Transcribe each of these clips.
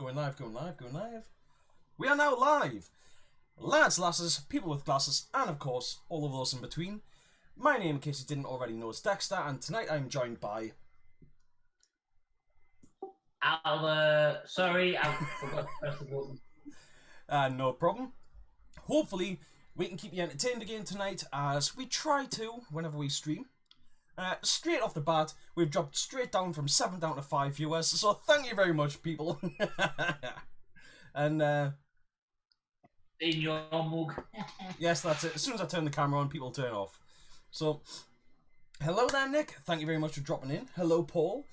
Going live, going live, going live. We are now live. Lads, lasses, people with glasses, and of course, all of those in between. My name, in case you didn't already know, is Dexter, and tonight I'm joined by... Sorry, I forgot to press the button. No problem. Hopefully, we can keep you entertained again tonight, as we try to whenever we stream. Straight off the bat, we've dropped straight down from 7 down to 5 viewers, so thank you very much, people. And, In your mug. yes, that's it. As soon as I turn the camera on, people turn off. So, hello there, Nick. Thank you very much for dropping in. Hello, Paul.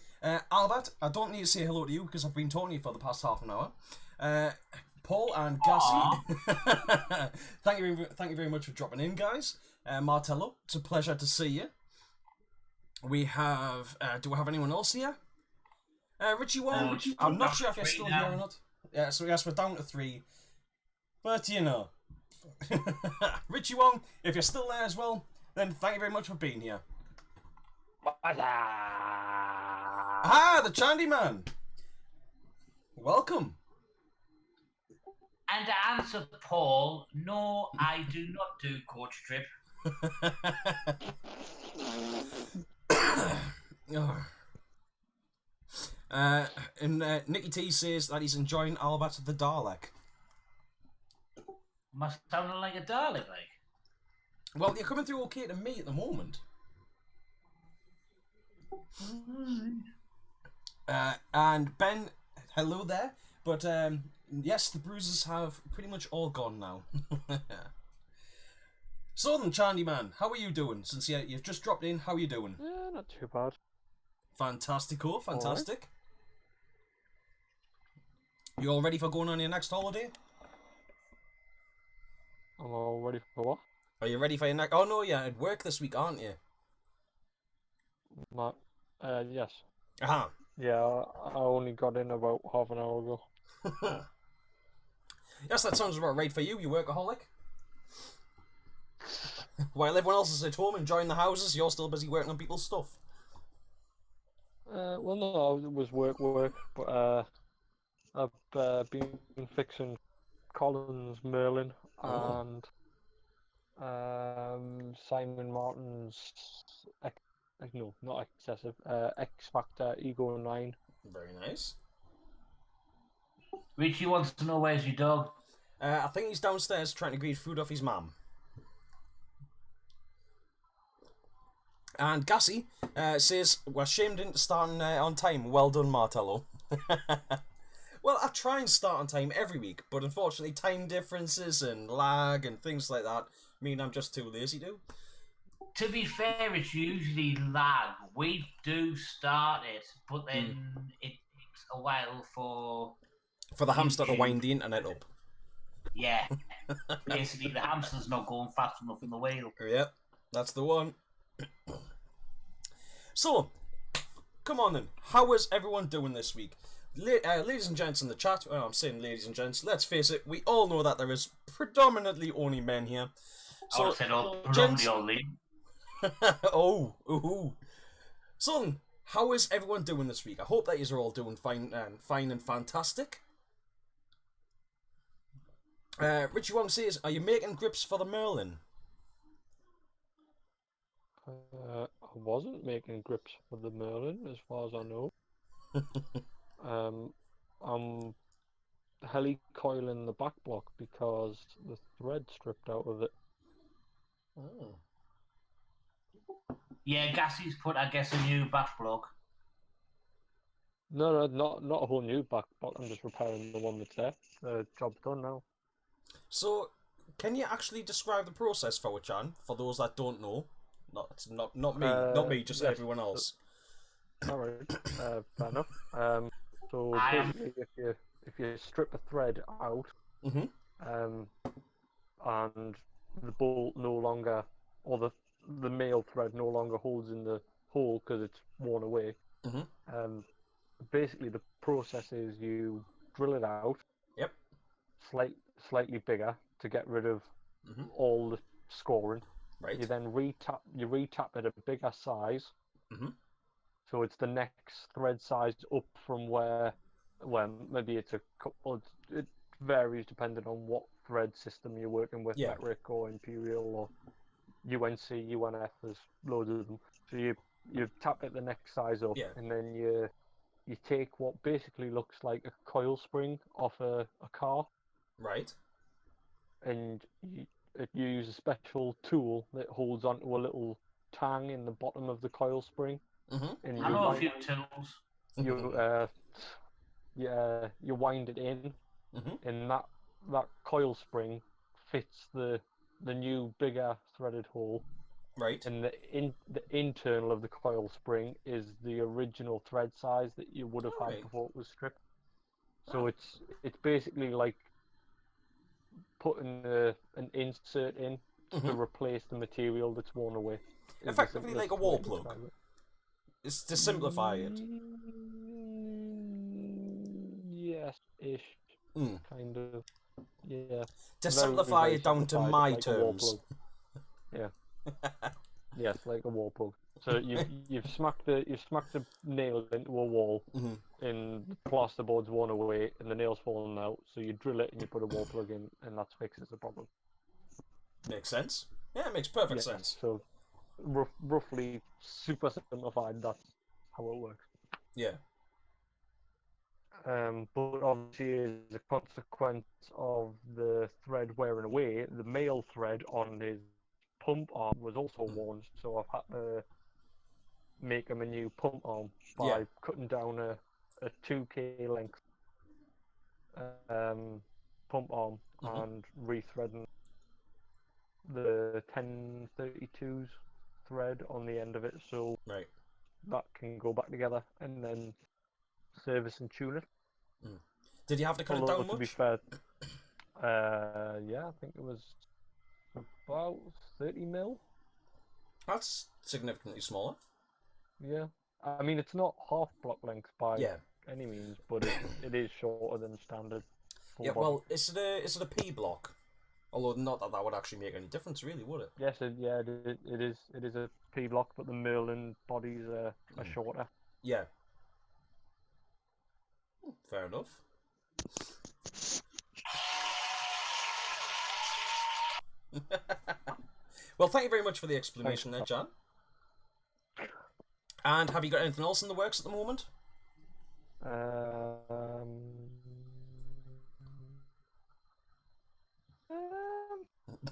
Albert, I don't need to say hello to you because I've been talking to you for the past half an hour. Paul and Gassy, thank you very much for dropping in, guys. Martello, it's a pleasure to see you. We have, do we have anyone else here? Richie Wong, I'm not sure if you're still here or not. Yeah, so yes, we're down to 3. But, you know. Richie Wong, if you're still there as well, then thank you very much for being here. Ah, the Chandy Man. Welcome. And to answer Paul, no, I do not do coach trip. Nicky T says that he's enjoying Albert the Dalek. Must sound like a Dalek, like. Well, you're coming through okay to me at the moment. And Ben, hello there. But yes, the bruises have pretty much all gone now. So then, Chandy Man, how are you doing? Since you've just dropped in, how are you doing? Yeah, not too bad. Fantastico, fantastic. Right. You all ready for going on your next holiday? I'm all ready for what? Are you ready for your next... Oh no, yeah, at work this week, aren't you? Yes. Aha. Yeah, I only got in about half an hour ago. Yes, that sounds about right for you, you workaholic. While everyone else is at home enjoying the houses, you're still busy working on people's stuff. Well, no, it was work, but I've been fixing Colin's Merlin and Simon Martin's no, not excessive. X Factor Ego 9. Very nice. Richie wants to know where's your dog. I think he's downstairs trying to grease food off his mum. And Gassy says, we're shamed into starting on time. Well done, Martello. Well, I try and start on time every week, but unfortunately time differences and lag and things like that mean I'm just too lazy to. To be fair, it's usually lag. We do start it, but then it takes a while for the hamster to wind the internet up. Yeah. Basically, the hamster's not going fast enough in the wheel. Yep, that's the one. So, come on then. How is everyone doing this week? Ladies and gents in the chat, I'm saying ladies and gents, let's face it, we all know that there is predominantly only men here. So, I said predominantly only. Ooh. So, how is everyone doing this week? I hope that you're all doing fine and fantastic. Richie Wong says, are you making grips for the Merlin? I wasn't making grips for the Merlin, as far as I know. I'm helicoiling the back block because the thread stripped out of it. Oh. Yeah, Gassy's put, I guess, a new back block. No, not a whole new back block. I'm just repairing the one that's there. The job's done now. So, can you actually describe the process for Chan, for those that don't know? Not me, just yes, everyone else. Alright, fair enough. So basically, if you strip a thread out, and the bolt no longer, or the male thread no longer holds in the hole because it's worn away. Basically, the process is you drill it out. Yep. Slightly bigger to get rid of all the scoring. Right. You then retap at a bigger size. So it's the next thread size up from where well, maybe it's a couple. It varies depending on what thread system you're working with, Yeah. metric or imperial or UNC, UNF. There's loads of them. So you tap it the next size up, Yeah. and then you take what basically looks like a coil spring off a car, Right. and you use a special tool that holds onto a little tang in the bottom of the coil spring, and I know a few tools. you you wind it in, and that coil spring fits the new bigger threaded hole. Right. And the internal of the coil spring is the original thread size that you would have had Right. before it was stripped. So it's basically like putting an insert in to replace the material that's worn away. Effectively like a wall plug. It's to simplify it. Yes-ish. Kind of. Yeah. To Very, simplify very it down to simplified, my like a wall terms. plug. Yeah. Yes, like a wall plug. So you've smacked the nail into a wall, and the plasterboard's worn away, and the nail's fallen out. So you drill it and you put a wall plug in, and that fixes the problem. Makes sense. Yeah, it makes perfect sense. So roughly super simplified. That's how it works. Yeah. But obviously, as a consequence of the thread wearing away, the male thread on his pump arm was also worn. So I've had to make him a new pump arm by cutting down a 2K length pump arm and rethreading the 1032's thread on the end of it, so that can go back together and then service and tune it. Did you have to cut it down much? To be fair, yeah, I think it was about 30 mil. That's significantly smaller. Yeah, I mean it's not half block length by any means, but it is shorter than standard. Yeah, well, is it a P block? Although not that would actually make any difference, really, would it? Yes, it is. It is a P block, but the Merlin bodies are shorter. Yeah. Fair enough. Well, thank you very much for the explanation there, Jan. And have you got anything else in the works at the moment?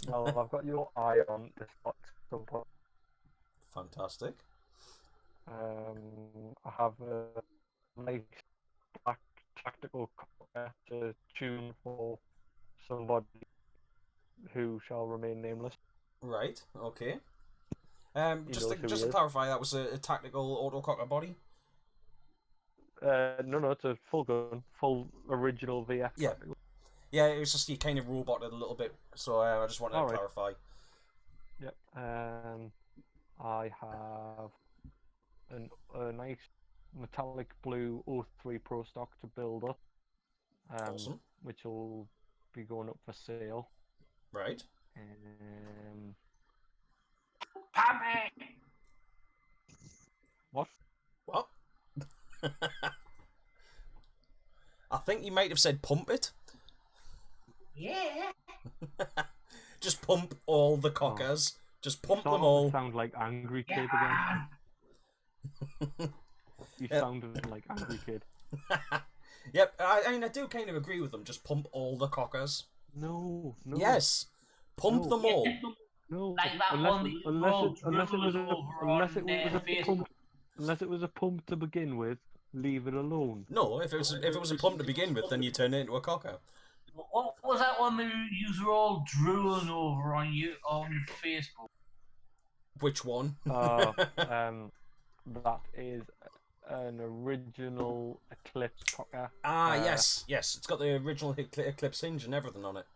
Well, I've got your eye on this at some point. Fantastic. I have a nice black tactical car to tune for somebody who shall remain nameless. Right. Okay. Just to clarify, that was a tactical autococker body. No, it's a full gun, full original VF. Yeah. Tactical. Yeah, it was just you kind of roboted a little bit, so I just wanted to clarify. Yep. I have a nice metallic blue 03 Pro stock to build up. Awesome. Which will be going up for sale. Right. What? What? I think you might have said pump it. Yeah. Just pump all the cockers. Just pump them all. Sound like Angry Kid again. You sounded like Angry Kid. Yep, I mean, I do kind of agree with them. Just pump all the cockers. No. Yes, pump them all. No. Like that Unless it was a pump to begin with, leave it alone. No, if it was a pump to begin with, then you turn it into a cocker. What was that one that you were all drooling over on Facebook? Which one? That is an original Eclipse cocker. Yes. It's got the original Eclipse hinge and everything on it.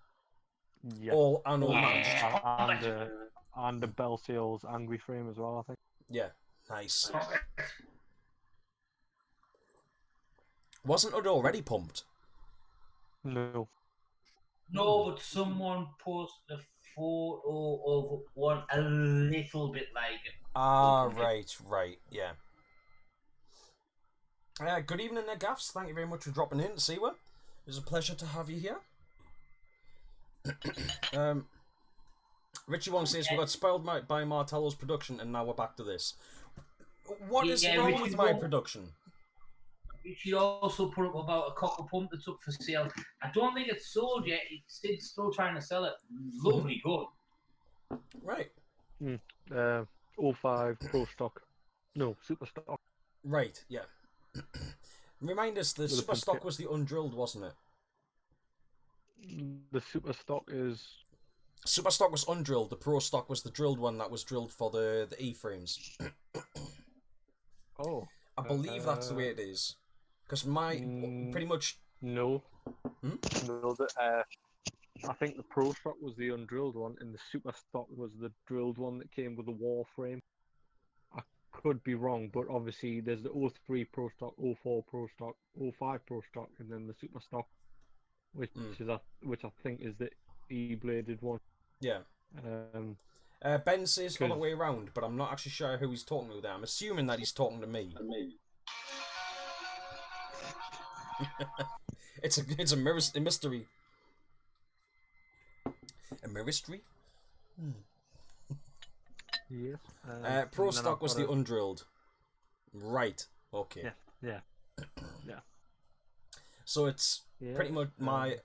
Yeah. All managed. And the Bell Seals angry frame as well, I think. Yeah, nice. Wasn't it already pumped? No. No, but someone posted a photo of one a little bit like it. Right, yeah. Good evening there, Gaffs. Thank you very much for dropping in to see her. It's a pleasure to have you here. Richie One says, we got spoiled by Martello's production and now we're back to this. What is wrong Richie with my production? Richie also put up about a cocker pump that's up for sale. I don't think it's sold yet. It's still trying to sell it. Lovely good. Right. 05 Pro Stock. No, Super Stock. Right, yeah. Remind us, the Super Stock was the undrilled, wasn't it? The Super Stock is... Super Stock was undrilled. The Pro Stock was the drilled one that was drilled for the E-frames. Oh. I believe that's the way it is. Because pretty much... No. No, I think the Pro Stock was the undrilled one, and the Super Stock was the drilled one that came with the wall frame. I could be wrong, but obviously there's the 03 Pro Stock, 04 Pro Stock, 05 Pro Stock, and then the Super Stock, which I think is the E-bladed one. Yeah. Ben says other way around, but I'm not actually sure who he's talking to there. I'm assuming that he's talking to me. It's a mystery. A mystery? Yes. Pro Stock was the undrilled. Right. Okay. Yeah. So it's pretty much my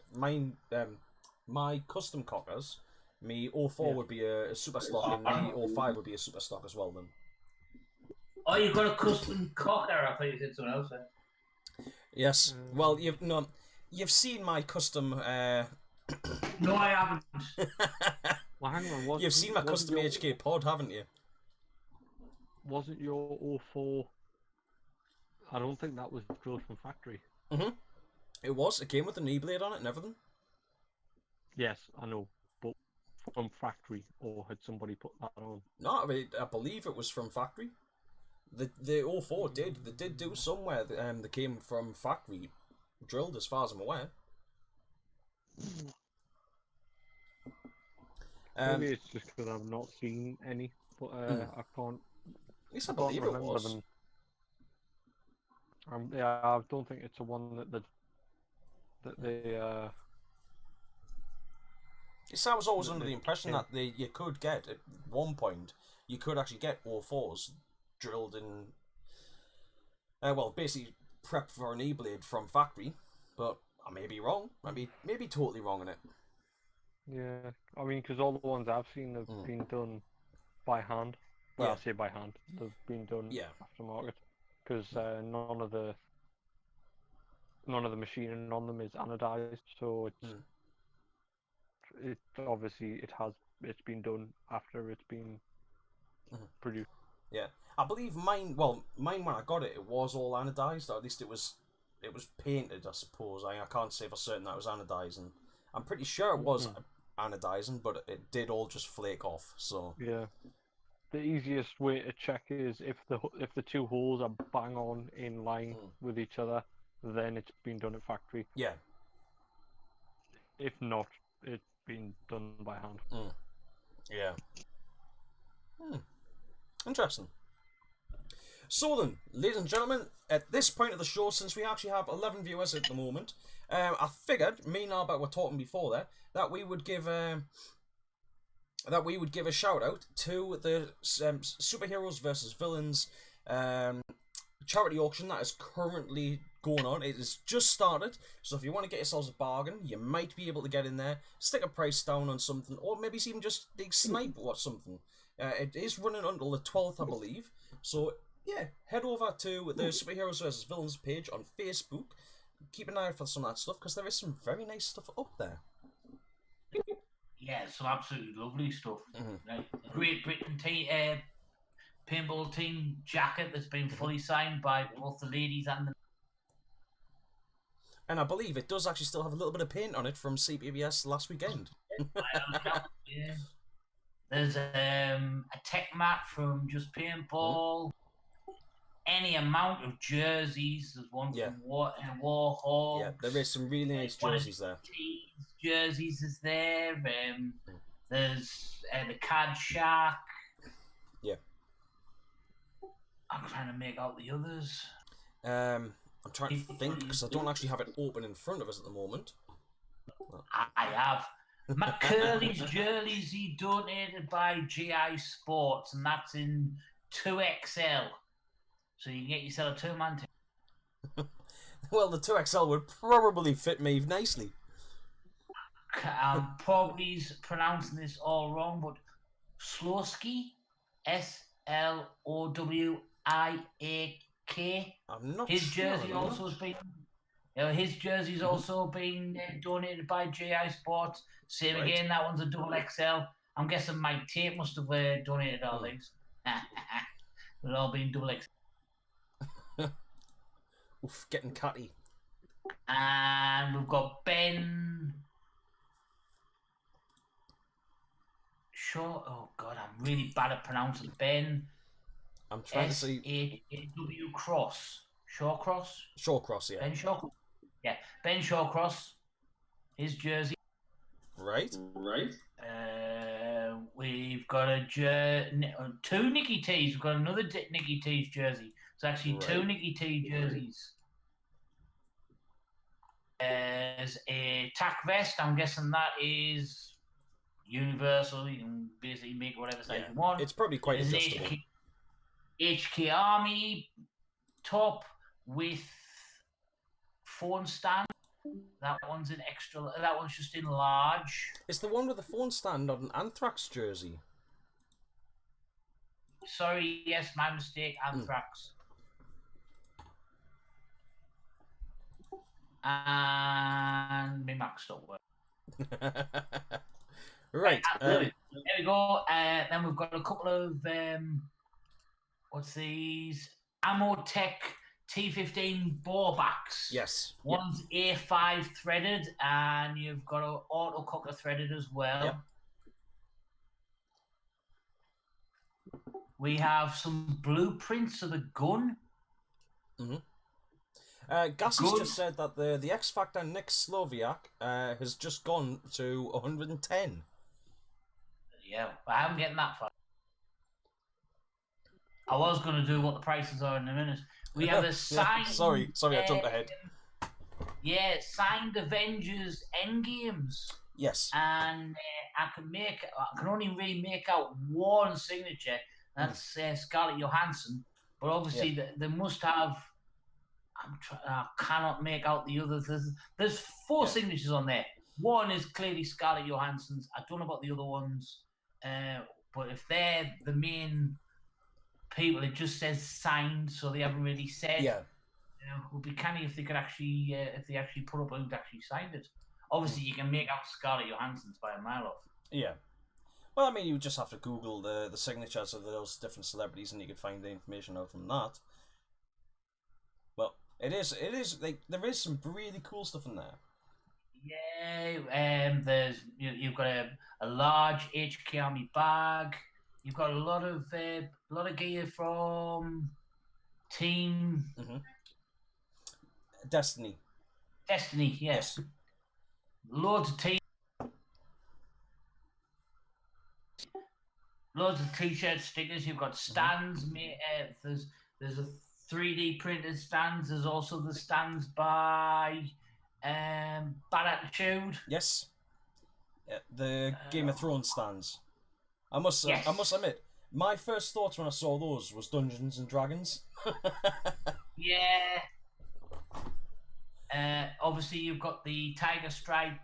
custom cockers. Me 04 would be a Super Stock, and me 05 would be a Super Stock as well. Then. Oh, you've got a custom cocker. I thought you said someone else. Yes. Well, you've seen my custom. No, I haven't. Well, hang on. You've seen my custom HK pod, haven't you? Wasn't your 04? I don't think that was drilled from factory. It was. It came with an E-blade on it and everything. Yes, I know, but from factory, or had somebody put that on? No, I believe it was from factory. The 04 did. They did do somewhere that came from factory, drilled as far as I'm aware. Maybe it's just because I've not seen any, but I can't. At least I believe it was. Them. Yeah, I don't think it's a one that they. Yes, I was always under the impression that you could get at one point. You could actually get 04s drilled in. Well, basically prepped for an E-blade from factory, but I may be wrong. Maybe totally wrong in it. Yeah, I mean, because all the ones I've seen have been done by hand. Well, I say by hand. They've been done aftermarket, because none of the machining on them is anodized, so it's it's been done after it's been produced. Yeah, I believe mine. Well, mine when I got it, it was all anodized, or at least it was painted. I suppose I can't say for certain that it was anodizing. I'm pretty sure it was anodizing, but it did all just flake off. So yeah, the easiest way to check is if the two holes are bang on in line with each other, then it's been done at factory. Yeah. If not, it's been done by hand. Yeah. Interesting. So then, ladies and gentlemen, at this point of the show, since we actually have 11 viewers at the moment, I figured, me and Albert were talking before there, that we would give a shout out to the Superheroes versus Villains charity auction that is currently going on. It has just started, so if you want to get yourselves a bargain, you might be able to get in there, stick a price down on something, or maybe even just snipe or something. It is running until the 12th, I believe. So yeah, head over to the Superheroes vs Villains page on Facebook. Keep an eye out for some of that stuff, because there is some very nice stuff up there. Yeah, some absolutely lovely stuff. Like Great Britain paintball team jacket that's been fully signed by both the ladies and the... And I believe it does actually still have a little bit of paint on it from CPBS last weekend. Yeah. There's a tech mat from Just Paintball. Any amount of jerseys. There's one from Warhawks. Yeah, there is some really nice jerseys there. Jerseys is there. There's the Cad Shack. Yeah. I'm trying to make out the others. I'm trying to think because I don't actually have it open in front of us at the moment. I have. McCurley's jerseys he donated by GI Sports, and that's in 2XL. So you can get yourself a two-man team. Well, the 2XL would probably fit me nicely. I'm probably pronouncing this all wrong, but Slowski, Slowiak. I'm not his sure. jersey also has been. His jersey's also been donated by GI Sports. Same again, that one's a double XL. I'm guessing Mike Tate must have donated all these. They've all been double XL. Oof, getting cutty. And we've got Ben Shaw. Oh God, I'm really bad at pronouncing Ben. I'm trying to see. S-A-W Cross. Shawcross? Shawcross, yeah. Ben Shawcross. Yeah, Ben Shawcross. His jersey. Right. We've got two Nicky T's. We've got another Nicky T's jersey. It's actually two Nicky T jerseys. There's a tack vest. I'm guessing that is universal. You can basically make whatever size you want. It's probably quite adjustable. HK Army top with phone stand. That one's in extra. That one's just in large. It's the one with the phone stand on an Anthrax jersey. Sorry, yes, my mistake. Anthrax. And my Mac don't work. Right. There we go. Then we've got a couple of what's these? Ammo Tech T15 ballbacks. Yes. One's A5 threaded, and you've got an auto cocker threaded as well. Yep. We have some blueprints of the gun. Gassie's just said that the X Factor Nick Slowiak has just gone to 110. Yeah, I haven't getting that far. I was going to do what the prices are in a minute. We have a signed... sorry, I jumped ahead. Yeah, signed Avengers Endgames. Yes. And I can only really make out one signature. That's Scarlett Johansson. But obviously they must have... I cannot make out the others. There's four signatures on there. One is clearly Scarlett Johansson's. I don't know about the other ones. But if they're the main people, it just says signed, so they haven't really said. Yeah. It would be canny if they could actually, if they actually put up who'd actually signed it. Obviously, you can make out Scarlett Johansson's by a mile off. Yeah. Well, I mean, you just have to Google the signatures of those different celebrities, and you can find the information out from that. Well, it is like there is some really cool stuff in there. Yeah, you've got a large HK Army bag. You've got a lot of gear from Team Destiny. Destiny, yes. Loads of t-shirts, stickers. You've got stands. There's a 3D printed stands. There's also the stands by Bad Attitude. Yes. The Game of Thrones stands. I must admit, my first thoughts when I saw those was Dungeons and Dragons. Yeah. Obviously, you've got the Tiger Stripe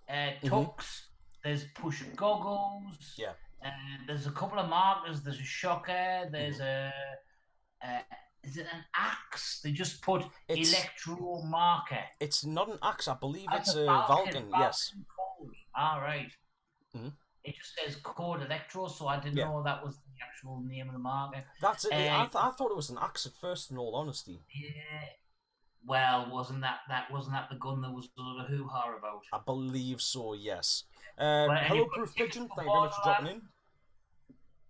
tux. There's push goggles. Yeah. There's a couple of markers. There's a shocker. There's is it an axe? They just put electro marker. It's not an axe. I believe it's a Vulcan. Yes. All right. It just says code electro, so I didn't know that was the actual name of the marker. That's it. I thought it was an axe at first, in all honesty. Yeah. Well, wasn't that the gun there was a lot of hoo-ha about? I believe so, yes. Hello, Proof Pigeon. Thank you very much for dropping in.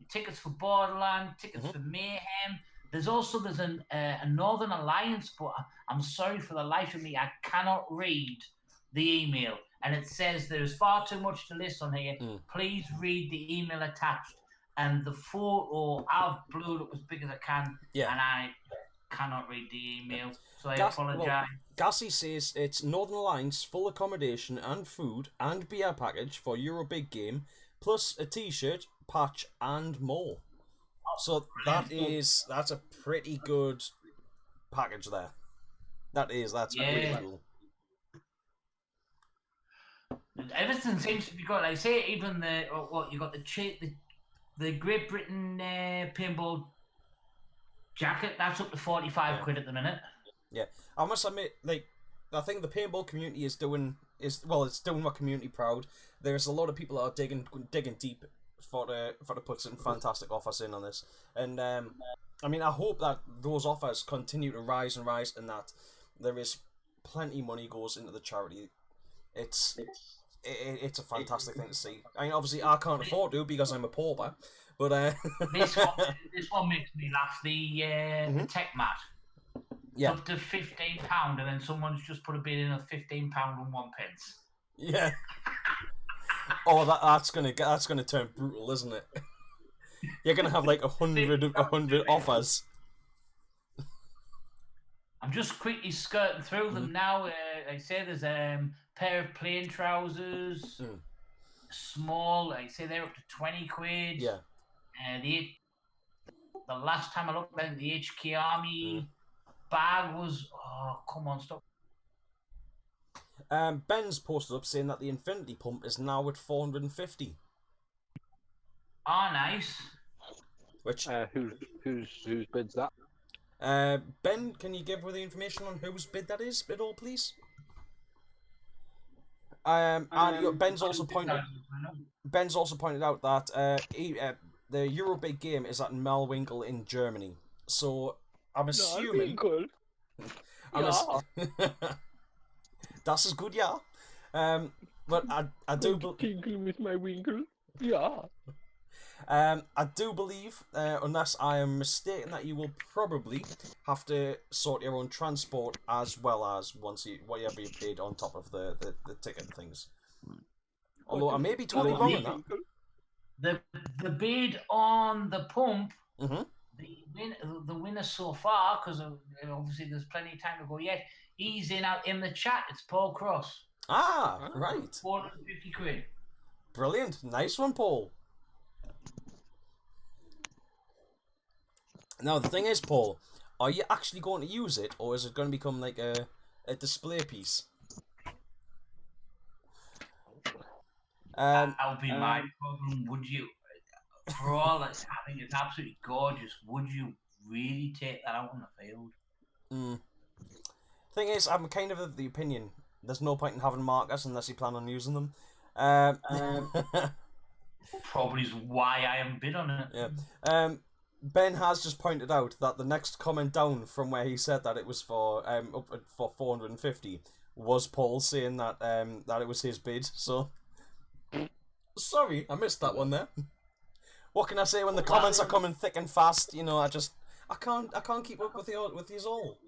Tickets for Borderland, tickets for Mayhem. There's a Northern Alliance, but I'm sorry for the life of me, I cannot read the email. And it says there's far too much to list on here. Please read the email attached. And the photo, I've blew it up as big as I can. Yeah. And I cannot read the email, so I apologise. Well, Gassy says it's Northern Alliance full accommodation and food and beer package for Euro Big Game, plus a T-shirt, patch, and more. So that's a pretty good package there. That's pretty cool. Everything seems to be good. Like I say, even you got the Great Britain paintball jacket. That's up to 45 quid at the minute. Yeah, I must admit, like, I think the paintball community is doing my community proud. There's a lot of people that are digging deep for to put some fantastic offers in on this, and I mean, I hope that those offers continue to rise, and that there is plenty of money goes into the charity. It's a fantastic thing to see. I mean, obviously, I can't afford to because I'm a pauper, but this one makes me laugh. The tech mat. Yeah. It's up to £15, and then someone's just put a bid in of £15 and 1 pence. Yeah. Oh, that's gonna turn brutal, isn't it? You're gonna have like 100 offers. I'm just quickly skirting through them now. I say there's a pair of plain trousers, small. I say they're up to 20 quid. Yeah. The last time I looked at the HK Army bag was come on, stop. Ben's posted up saying that the Infinity Pump is now at 450. Ah, nice. Which whose bid's that? Ben, can you give her the information on whose bid that is, at all, please? And Ben's also pointed out that the Euro Big Game is at Melwinkel in Germany. So I'm assuming. Das ist gut, ja. But I do tinkle with my winkle, yeah. I do believe, unless I am mistaken, that you will probably have to sort your own transport as well as whatever you paid on top of the ticket things. Although I may be totally wrong on that. The bid on the pump, the winner so far, because obviously there's plenty of time to go yet. He's in the chat. It's Paul Cross. Ah, right. 450 quid. Brilliant. Nice one, Paul. Now, the thing is, Paul, are you actually going to use it, or is it going to become like a display piece? That would be my problem. Would you, for all that, I think it's absolutely gorgeous, would you really take that out on the field? Thing is, I'm kind of the opinion there's no point in having markers unless you plan on using them. Probably is why I haven't bid on it. Yeah. Ben has just pointed out that the next comment down from where he said that it was for 450 was Paul saying that that it was his bid. So sorry, I missed that one there. What can I say when the comments are coming thick and fast? You know, I can't keep up with these all.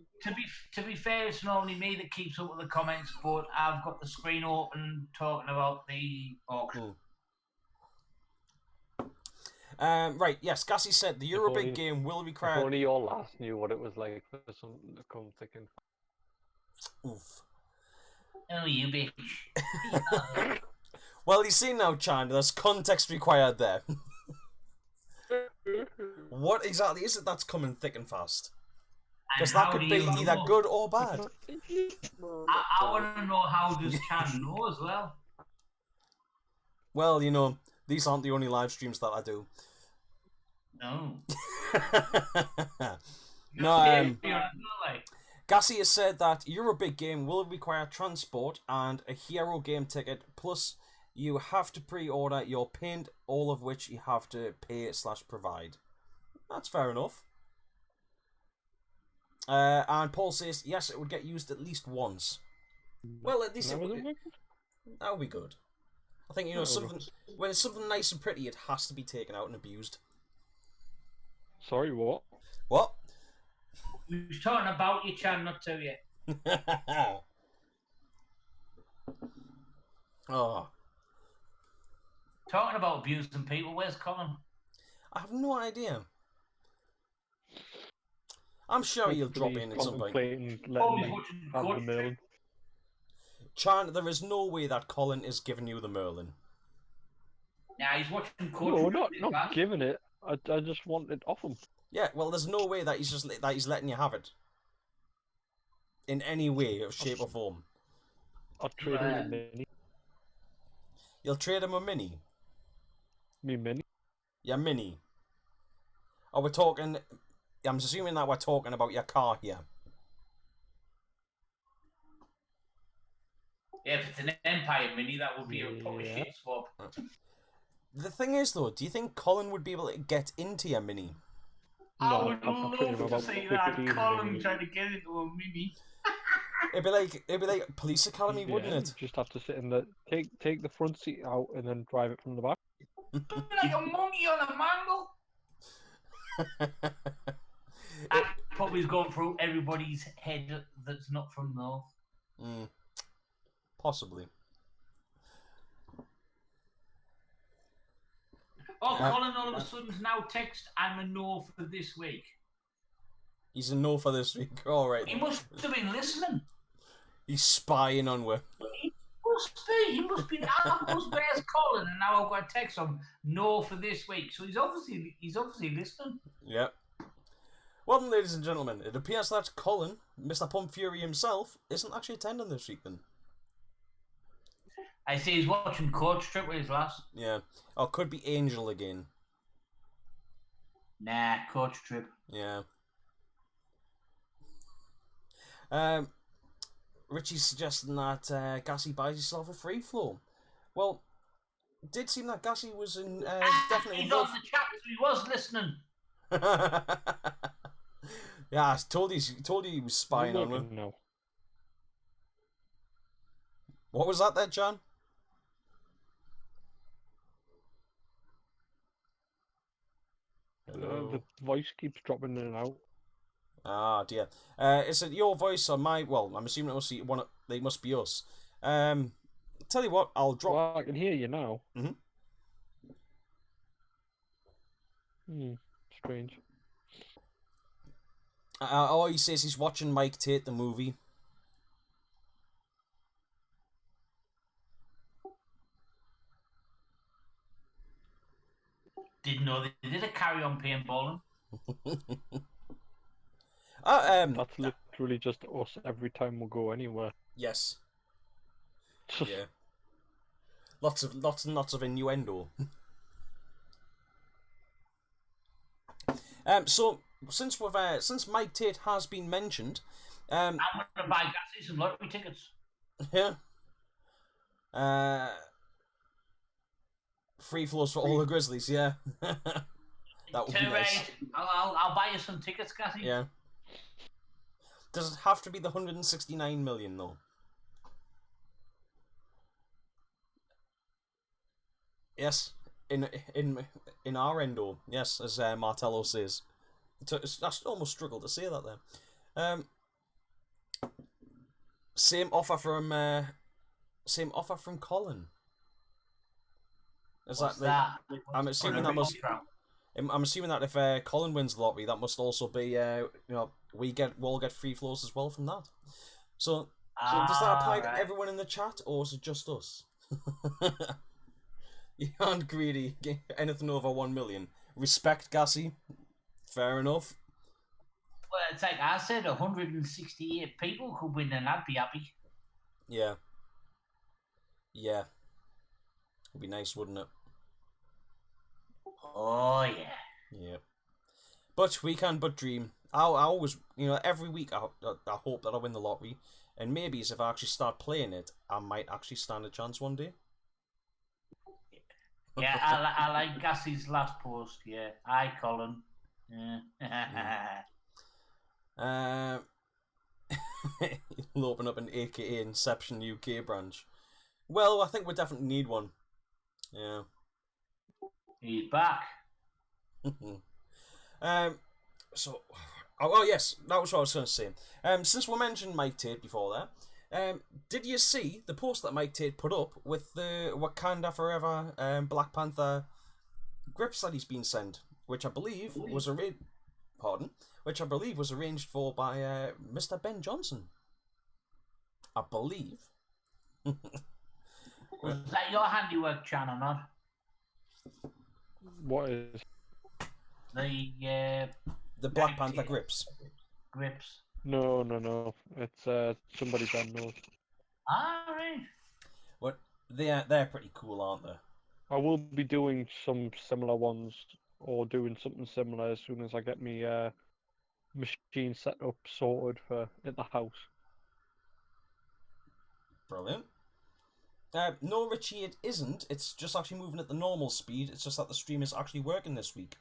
To be fair, it's normally me that keeps up with the comments, but I've got the screen open talking about the auction. Right, yes, Gassy said the Euro Big Game will require... If only your last knew what it was like for something to come thick and fast. Oof. Oh, you bitch. Well, you see now, Chan, there's context required there. What exactly is it that's coming thick and fast? Because that could be either good or bad. I want to know how does Chan know as well. Well, you know, these aren't the only live streams that I do. No. No, Gassy has said that Euro Big Game will require transport and a hero game ticket, plus you have to pre-order your paint, all of which you have to pay/provide. That's fair enough. And Paul says, yes, it would get used at least once. Well, at least that would be good. I think, you know, when it's something nice and pretty, it has to be taken out and abused. Sorry, what? What? We was talking about you, Chan, not to you. Oh. Talking about abusing people, where's Colin? I have no idea. I'm sure he'll drop in at some point. Letting Oh, me have the Merlin. Chan, there is no way that Colin is giving you the Merlin. Yeah, he's watching Coach. No, not giving it. I just want it off him. Yeah, well, there's no way that he's letting you have it. In any way, or shape, or form. I'll trade him a mini. You'll trade him a mini? Me mini? Yeah, mini. Oh, we're talking... I'm assuming that we're talking about your car here. Yeah, if it's an Empire Mini, that would be a proper shit swap. The thing is, though, do you think Colin would be able to get into your mini? I would love to see that. Colin trying to get into a Mini. It'd be like Police Academy, wouldn't it? Just have to sit in the take the front seat out and then drive it from the back. Like a monkey on a mangle. That probably is going through everybody's head that's not from North. Possibly. Oh, Colin all of a sudden's now text, I'm a no for this week. He's a no for this week. All right. He must have been listening. He's spying on we. He must be. I was where's Colin, and now I've got a text on no for this week. So he's obviously listening. Yep. Well then, ladies and gentlemen, it appears that Colin, Mr. Pump Fury himself, isn't actually attending this week then. I see he's watching Coach Trip with his lass. Yeah. Or could be Angel again. Nah, Coach Trip. Yeah. Richie's suggesting that Gassy buys himself a free flow. Well, it did seem that Gassy was in definitely he's on the chat, so he was listening. Yeah, I told you he was spying on him. No. What was that there, John? The voice keeps dropping in and out. Ah, dear. Is it your voice or my? Well, I'm assuming it must be one. They must be us. Tell you what, I'll drop. Well, I can hear you now. Strange. Oh, he says he's watching Mike Tate the movie. Didn't know they did a carry-on paintballing. That's literally just us every time we go anywhere. Yes. Yeah. Lots and lots of innuendo. So since Mike Tate has been mentioned, I'm gonna buy Gassy some lottery tickets. Yeah. Free flows for all the Grizzlies, yeah. That would be nice. I'll buy you some tickets, Gassy. Yeah. Does it have to be the 169 million though? Yes, in our endo, yes, as Martello says. I almost struggled to say that there. Same offer from Colin. Is that? I'm assuming that must. I'm assuming that if Colin wins the lottery, that must also be we'll get free flows as well from that. So does that apply to everyone in the chat, or is it just us? You aren't greedy. Anything over 1 million. Respect, Gassy. Fair enough. Well, it's like I said, 168 people could win, and I'd be happy. Yeah. Yeah. Would be nice, wouldn't it? Oh yeah. Yeah. But we can but dream. I always, every week I hope that I win the lottery, and maybe if I actually start playing it, I might actually stand a chance one day. Yeah, I like Gassy's last post. Yeah, hi Colin. Yeah. He'll open up an AKA Inception UK branch. Well, I think we definitely need one. Yeah. He's back. So, yes, that was what I was going to say. Since we mentioned Mike Tate before there, did you see the post that Mike Tate put up with the Wakanda Forever Black Panther grips that he's been sent, which I believe was pardon, which I believe was arranged for by Mr. Ben Johnson. I believe. Was that your handiwork, Chan, or not? What is? The Black Panther grips. Grips. No. It's somebody Ben knows. Alright. What? They're pretty cool, aren't they? I will be doing some similar ones, or doing something similar as soon as I get me machine set up sorted for at the house. Brilliant. No, Richie, it isn't. It's just actually moving at the normal speed. It's just that the stream is actually working this week.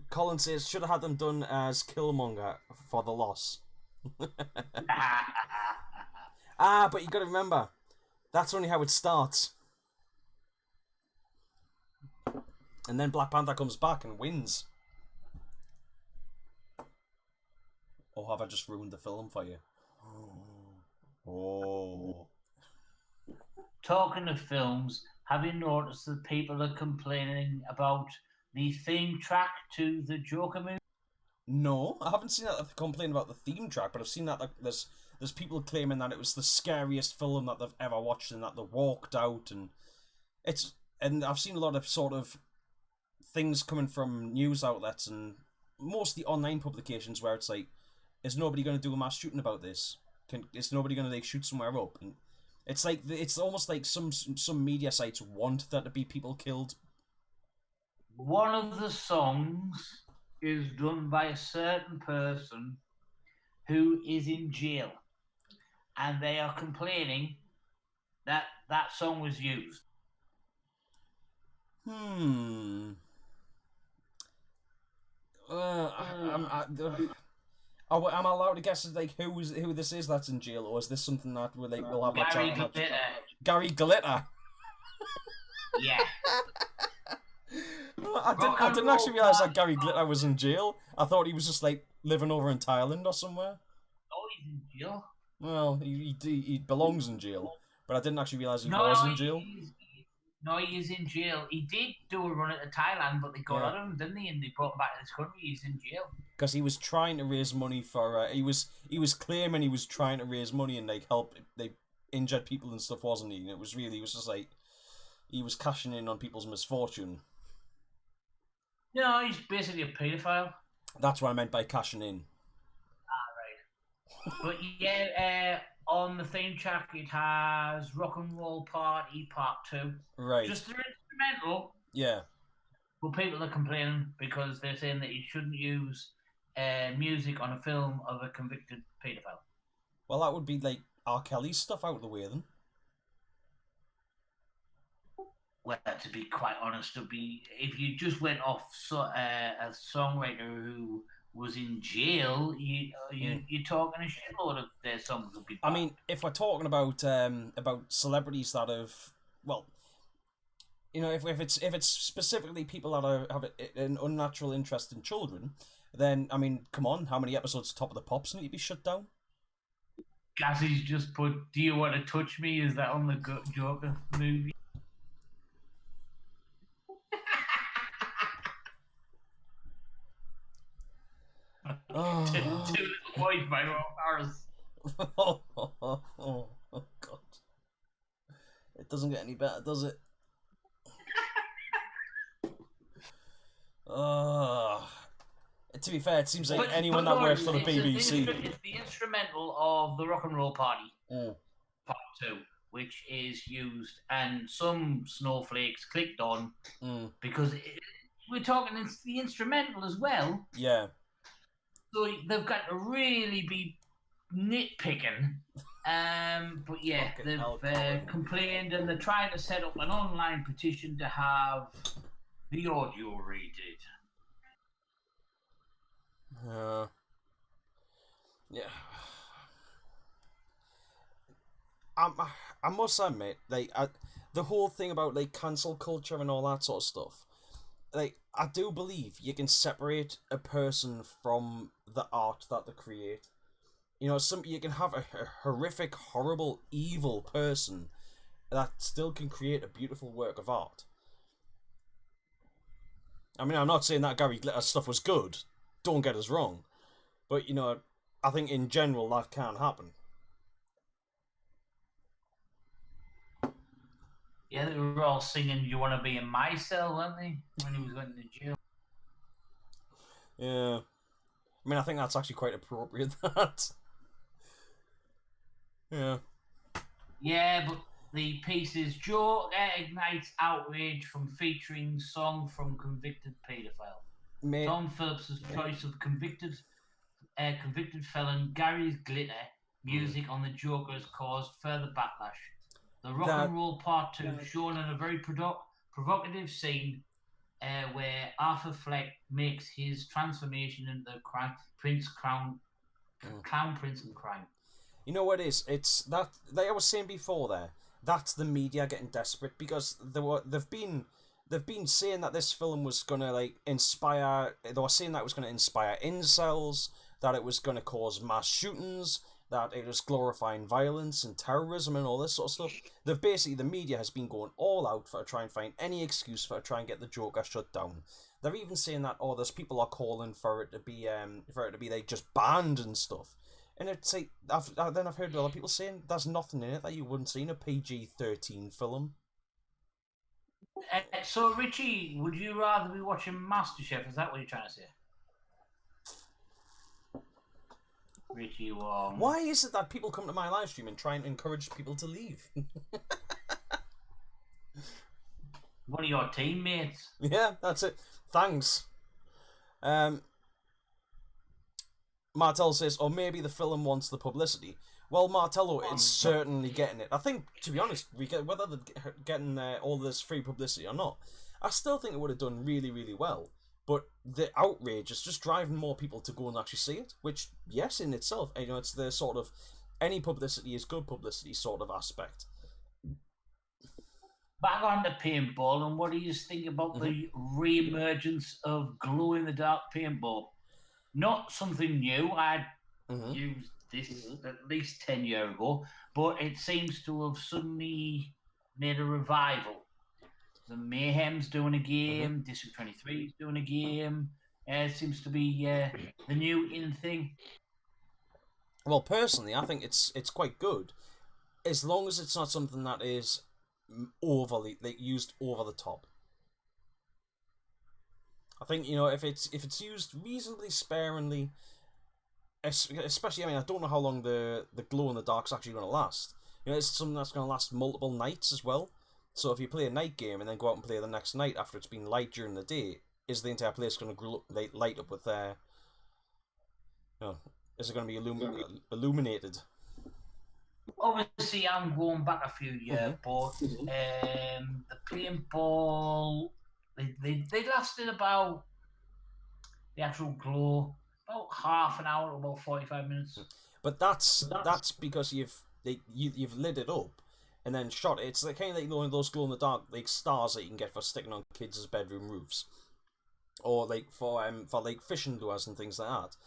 Colin says, should have had them done as Killmonger for the loss. But you got to remember, that's only how it starts. And then Black Panther comes back and wins. Or have I just ruined the film for you? Oh. Talking of films, have you noticed that people are complaining about the theme track to the Joker movie? No, I haven't seen that complain about the theme track, but I've seen that there's people claiming that it was the scariest film that they've ever watched and that they walked out, and I've seen a lot of sort of things coming from news outlets and mostly online publications where it's like, is nobody going to do a mass shooting about this? Is nobody going to shoot somewhere up? And it's almost like some media sites want there to be people killed. One of the songs is done by a certain person who is in jail, and they are complaining that that song was used. Am I allowed to guess who this is that's in jail, or is this something that we'll have a Gary chat? Glitter. Gary Glitter. Yeah. I didn't actually realise that Gary Glitter was in jail. I thought he was just living over in Thailand or somewhere. Oh, he's in jail. Well, he belongs in jail, but I didn't actually realise he was in jail. He is in jail. He did do a run into Thailand, but they got at him, didn't they? And they brought him back to this country. He's in jail because he was trying to raise money for. He was claiming he was trying to raise money and help injured people and stuff, wasn't he? And it was just he was cashing in on people's misfortune. No, he's basically a paedophile. That's what I meant by cashing in. Right. But yeah, on the theme track it has Rock and Roll Party Part 2. Right. Just an instrumental. Yeah. But people are complaining because they're saying that you shouldn't use music on a film of a convicted paedophile. Well, that would be like R. Kelly's stuff out of the way then. Well, to be quite honest, if you just went off a songwriter who was in jail, you're talking a shitload of their songs would be bad. I mean, if we're talking about celebrities that have, well, if it's specifically people that have an unnatural interest in children, then I mean, come on, how many episodes of Top of the Pops need to be shut down? Gassie's just put, "Do you want to touch me?" Is that on the Joker movie? Oh. Two little boys by ours. Oh God! It doesn't get any better, does it? To be fair, it seems like anyone that works for the BBC. It's the instrumental of the Rock and Roll Party Part 2, which is used, and some snowflakes clicked on because we're talking it's the instrumental as well. Yeah. So they've got to really be nitpicking. But yeah, they've complained and they're trying to set up an online petition to have the audio redid. Yeah. I must admit, the whole thing about cancel culture and all that sort of stuff. I do believe you can separate a person from the art that they create. You can have a horrific, horrible, evil person that still can create a beautiful work of art. I mean, I'm not saying that Gary Glitter stuff was good. Don't get us wrong, but you know, I think in general that can happen. Yeah, they were all singing "You Want to Be in My Cell," weren't they? When he was going to jail. Yeah, I mean, I think that's actually quite appropriate. That. Yeah. Yeah, but the piece is Joker ignites outrage from featuring song from convicted paedophile. Tom Phillips' choice of convicted felon Gary's Glitter music on the Joker has caused further backlash. The Rock and Roll Part 2 shown in a very provocative scene where Arthur Fleck makes his transformation into the Clown Prince and Crime. You know what it is? It's that, like I was saying before there, that's the media getting desperate because they've been saying that this film was gonna like inspire. They were saying that it was gonna inspire incels, that it was gonna cause mass shootings, that it was glorifying violence and terrorism and all this sort of stuff. They've basically, the media has been going all out for to try and find any excuse for to try and get the Joker shut down. They're even saying that there's people are calling for it to be like just banned and stuff. And it's like I've heard other people saying there's nothing in it that you wouldn't see in a PG-13 film. So Richie, would you rather be watching MasterChef? Is that what you're trying to say? Richie Wong. Why is it that people come to my live stream and try and encourage people to leave? One of your teammates. Yeah, that's it. Thanks. Martello says, or maybe the film wants the publicity. Well, Martello is certainly getting it. I think, to be honest, whether they're getting all this free publicity or not, I still think it would have done really, really well. But the outrage is just driving more people to go and actually see it, which, yes, in itself, you know, it's the sort of any publicity is good publicity sort of aspect. Back on the paintball, and what do you think about the re-emergence of glow-in-the-dark paintball? Not something new. I'd used this at least 10 years ago, but it seems to have suddenly made a revival. The Mayhem's doing a game, District 23 is doing a game. It seems to be the new in thing. Well, personally, I think it's quite good, as long as it's not something that is overly used over the top. I think, you know, if it's used reasonably sparingly, especially, I mean, I don't know how long the glow in the dark's actually going to last. You know, it's something that's going to last multiple nights as well. So if you play a night game and then go out and play the next night after it's been light during the day, is the entire place going to light up with is it going to be illuminated? Obviously, I'm going back a few years, but the paintball, they lasted about, the actual glow, about half an hour, about 45 minutes. But that's because you've lit it up and then shot it. It's like, kind of like one of those glow in the dark like stars that you can get for sticking on kids' bedroom roofs, or like for like fishing lures and things like that.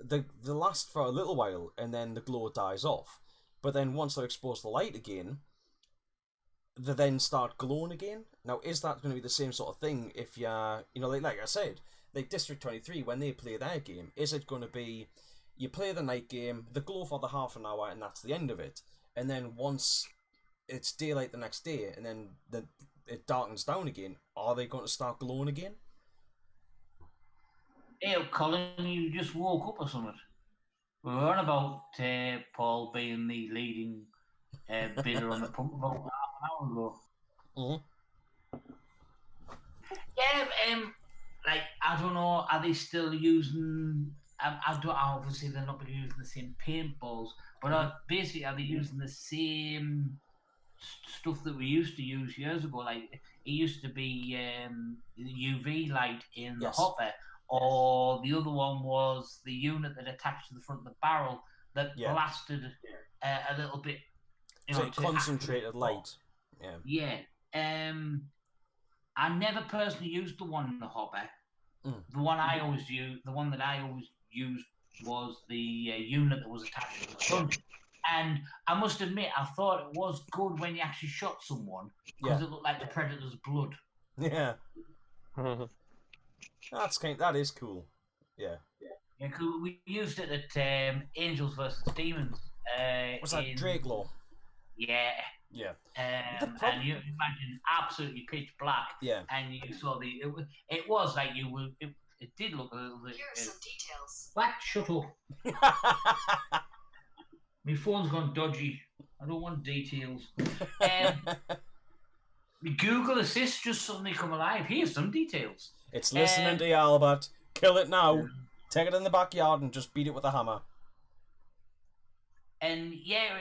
They last for a little while and then the glow dies off. But then once they're exposed to the light again, they then start glowing again. Now, is that going to be the same sort of thing if you're, you know, like I said, like District 23, when they play their game, is it going to be, you play the night game, the glow for the half an hour, and that's the end of it? And then once it's daylight the next day, and then it darkens down again, are they going to start glowing again? Hey, Colin, you just woke up or something? We were on about Paul being the leading bidder on the pump about half an hour ago. Yeah, like, I don't know, are they still using, obviously they're not going to be using the same paintballs, but basically are they using the same stuff that we used to use years ago? Like, it used to be UV light in the hopper, or the other one was the unit that attached to the front of the barrel that blasted a little bit. Concentrated light. Yeah. I never personally used the one in the hopper. The one that I always used was the unit that was attached to the front. And I must admit, I thought it was good when you actually shot someone because it looked like the predator's blood. Yeah. That is cool. Yeah. Yeah, 'cause we used it at Angels versus Demons. Was that in, Drake Law? Yeah. Yeah. And you imagine absolutely pitch black. Yeah. And you saw it was like you were. It did look a little bit. Here are some details. What? Shut up. My phone's gone dodgy. I don't want details. Google Assist just suddenly come alive. Here's some details. It's listening to you, Albert. Kill it now. Take it in the backyard and just beat it with a hammer. And yeah,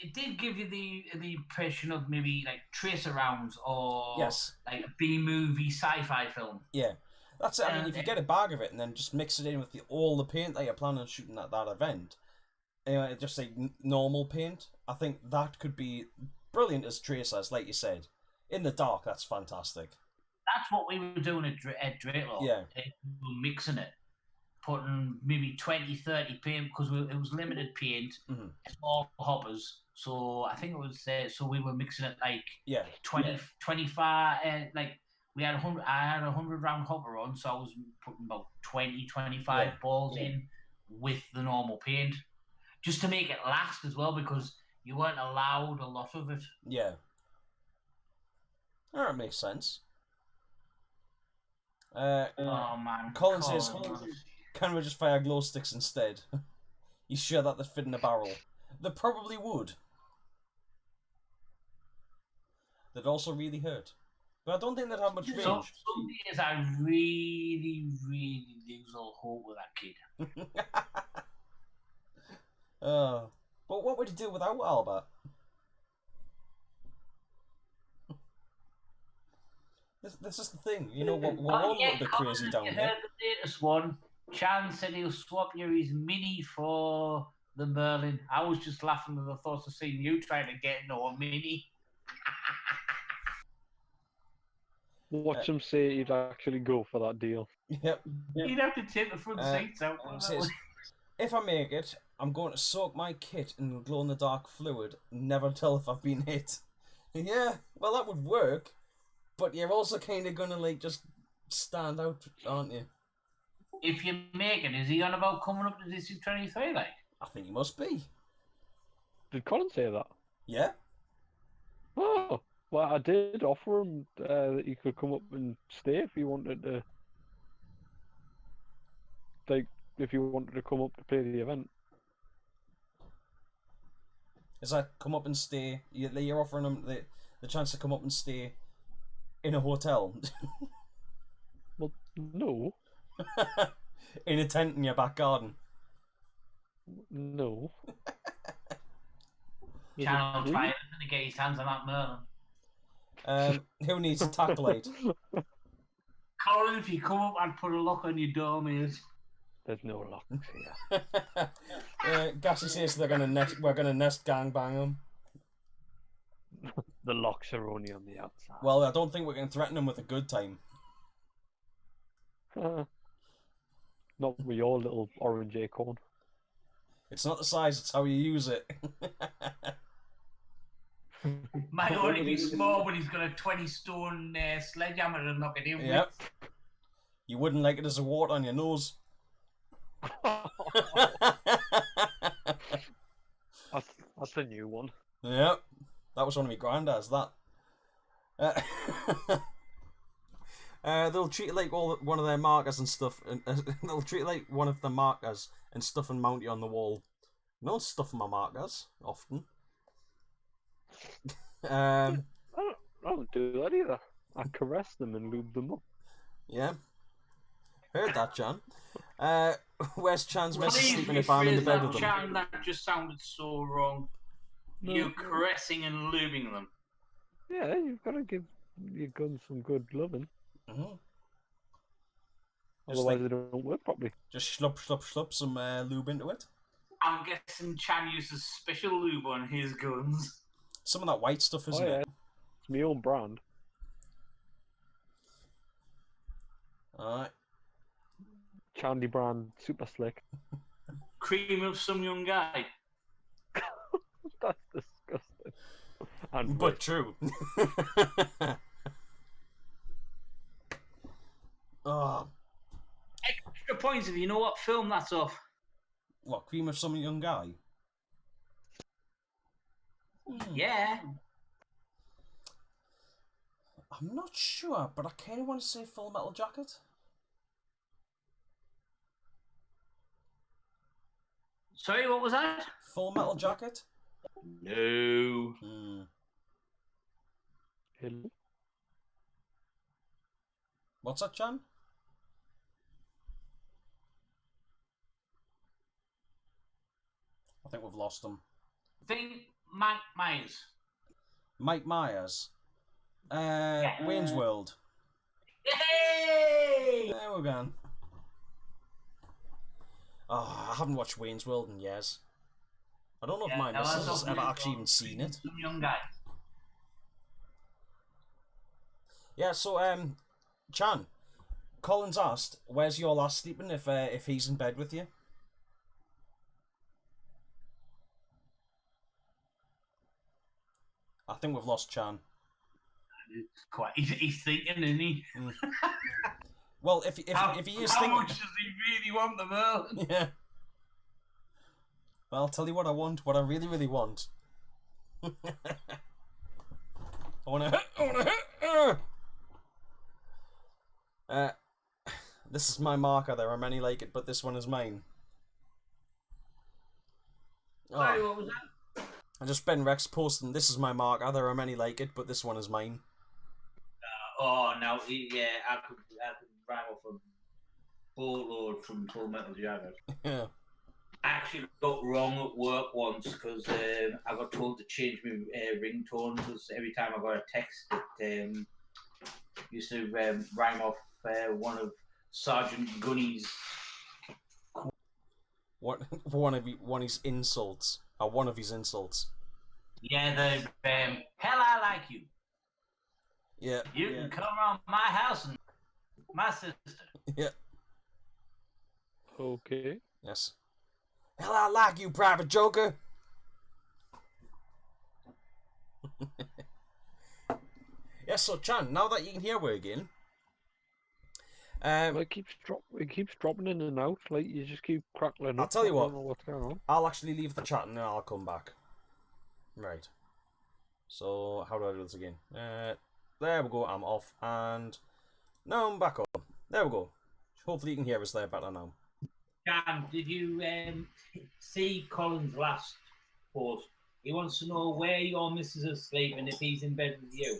it did give you the impression of maybe like tracer rounds or like a B-movie sci-fi film. Yeah. That's it. I mean, if you get a bag of it and then just mix it in with all the paint that you're planning on shooting at that event, just say normal paint, I think that could be brilliant as tracers, like you said. In the dark, that's fantastic. That's what we were doing at Draylaw. Yeah. We were mixing it, putting maybe 20, 30 paint, because it was limited paint, small hoppers. So I think it was, so we were mixing it like 25, like we had I had a 100 round hopper on, so I was putting about 20, 25 balls in with the normal paint, just to make it last as well, because you weren't allowed a lot of it. Yeah. That makes sense. Oh man. Colin says, can we just fire glow sticks instead? You sure that they'd fit in a barrel? They probably would. They'd also really hurt. But I don't think they'd have much range. Some days I really, really lose all hope with that kid. But what would you do without Albert? This is the thing, you know, we're all a little bit crazy down here. You heard the latest one. Chan said he'll swap you his Mini for the Merlin. I was just laughing at the thoughts of seeing you trying to get into a Mini. Watch him say he'd actually go for that deal. Yep. You'd have to take the front seats out. Says, if I make it, I'm going to soak my kit in glow-in-the-dark fluid and never tell if I've been hit. Yeah, well, that would work. But you're also kind of going to, like, just stand out, aren't you? If you make it, is he on about coming up to District 23, like? I think he must be. Did Colin say that? Yeah. Oh, well, I did offer him that he could come up and stay if he wanted to. Like, if he wanted to come up to play the event. Is that come up and stay? You're offering him the chance to come up and stay in a hotel? Well, no. In a tent in your back garden? No. Channel try it to get his hands on that Merlin. Who needs a tackle light? Colin, if you come up, I'd put a lock on your door, mate. There's no locks here. Gassy says we're gonna nest gangbang them. The locks are only on the outside. Well, I don't think we can threaten them with a good time. Not with your little orange acorn. It's not the size, it's how you use it. Might only be small, but he's got a 20-stone sledgehammer to knock it in with. You wouldn't like it as a wart on your nose. That's a new one. Yep. That was one of my granddads, that. They'll treat it like one of their markers and stuff, and they'll treat it like one of the markers and stuff and mount you on the wall. No stuff my markers, often. I don't do that either. I caress them and lube them up. Yeah. Heard that, John. Where's Chan's message sleeping if I'm in the bed with them? Chan, that just sounded so wrong. No, you're caressing and lubing them. Yeah, you've got to give your gun some good loving. Otherwise, they don't work properly. Just slop some lube into it. I'm guessing Chan uses special lube on his guns. Some of that white stuff, isn't it? It's my own brand. Alright. Chandy brand, super slick. Cream of some young guy. That's disgusting. But true. points if you know what film that's off. What, Cream of Some Young Guy? Yeah. I'm not sure, but I kind of want to say Full Metal Jacket. Sorry, what was that? Full Metal Jacket? No. Hello? What's that, Jan? I think we've lost him. I think Mike Myers. Mike Myers. Wayne's World. Yay! There we're going. Oh, I haven't watched Wayne's World in years. I don't know if my missus has ever actually even seen it. Some young guy. Yeah, so, Chan, Colin's asked, where's your last sleeping if he's in bed with you? I think we've lost Chan. He's thinking, isn't he? Well, if he is how thinking... How much does he really want the world? Yeah. Well, I'll tell you what I want, what I really, really want. I wanna this is my marker, there are many like it, but this one is mine. Sorry, what was that? I just Ben Rex posting, this is my marker, there are many like it, but this one is mine. Oh, no, yeah, I could rhyme off a boatload from Full Metal Jacket. Yeah. I actually got wrong at work once because I got told to change my ringtone because every time I got a text, it used to rhyme off one of Sergeant Gunny's. One of his insults. Or one of his insults. Yeah, the hell I like you. Yeah. You can come around my house and my sister. Yeah. Okay. Yes. Hell, I like you, Private Joker. Yes, so Chan, now that you can hear me again, it keeps dropping in and out. Like you just keep crackling. I'll tell you what. I don't know what's going on. I'll actually leave the chat and then I'll come back. Right. So how do I do this again? There we go. I'm off and now I'm back on. There we go. Hopefully you can hear us there better now. Jan, did you see Colin's last post? He wants to know where your missus is sleeping if he's in bed with you.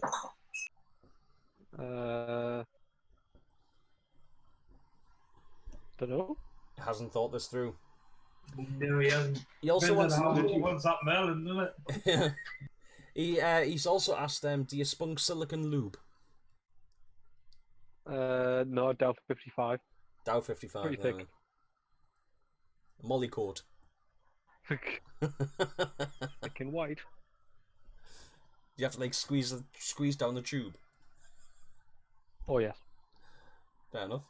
Don't know. Hasn't thought this through. No, he hasn't. He also wants. He wants that melon, doesn't it? He's also asked them, do you spunk silicon lube? No, Dow 55. Dow 55. Pretty thick. Molly coat. Thick and white. You have to like squeeze down the tube. Oh yes. Fair enough.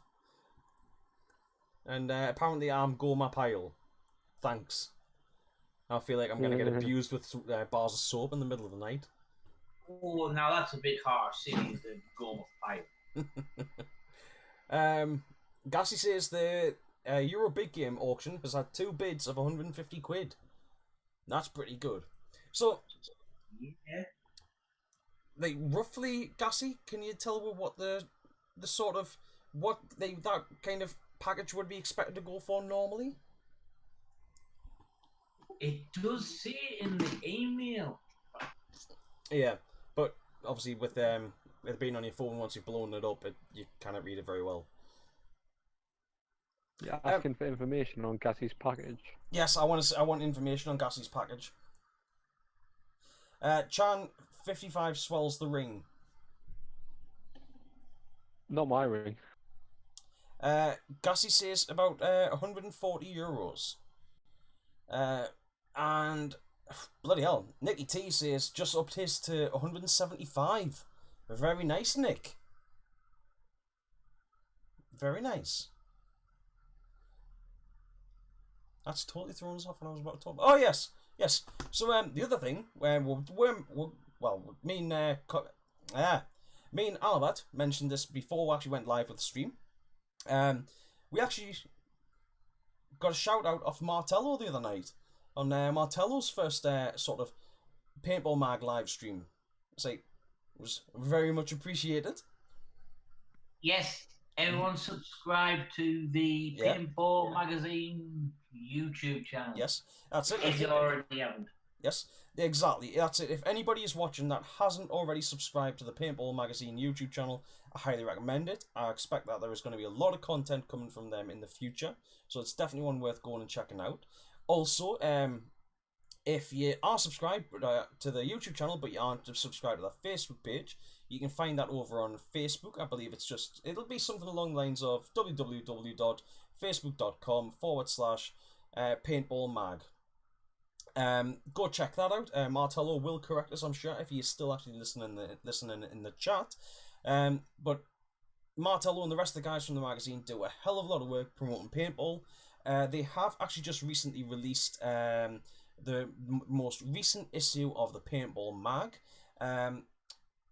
And apparently I'm Goma Pile. Thanks. I feel like I'm going to get abused with bars of soap in the middle of the night. Oh, now that's a bit harsh. Seeing the Goma Pile. Gassy says the Euro Big Game auction has had 2 bids of 150 quid. That's pretty good. So, yeah. Like roughly, Gassy, can you tell me what the sort of that kind of package would be expected to go for normally? It does say it in the email. Yeah, but obviously with it being on your phone once you've blown it up, you cannot read it very well. Yeah, asking for information on Gassy's package. Yes, I want information on Gassy's package. Chan 55 swells the ring. Not my ring. Gassy says about 140 euros. And bloody hell, Nicky T says just upped his to 175. Very nice, Nick. Very nice. That's totally thrown us off when I was about to talk. Oh yes. So the other thing, me and Albert mentioned this before we actually went live with the stream. We actually got a shout out off Martello the other night on Martello's first sort of Paintball Mag live stream. So it was very much appreciated. Yes, everyone subscribe to the Paintball Magazine YouTube channel. Yes, that's it. If you already haven't. Yes, exactly. That's it. If anybody is watching that hasn't already subscribed to the Paintball Magazine YouTube channel, I highly recommend it. I expect that there is going to be a lot of content coming from them in the future, so it's definitely one worth going and checking out. Also, if you are subscribed to the YouTube channel but you aren't subscribed to the Facebook page, you can find that over on Facebook. I believe it'll be something along the lines of www.facebook.com/paintballmag. Go check that out. Martello will correct us, I'm sure, if he is still actually listening in the chat. But Martello and the rest of the guys from the magazine do a hell of a lot of work promoting paintball. They have actually just recently released the most recent issue of the Paintball Mag.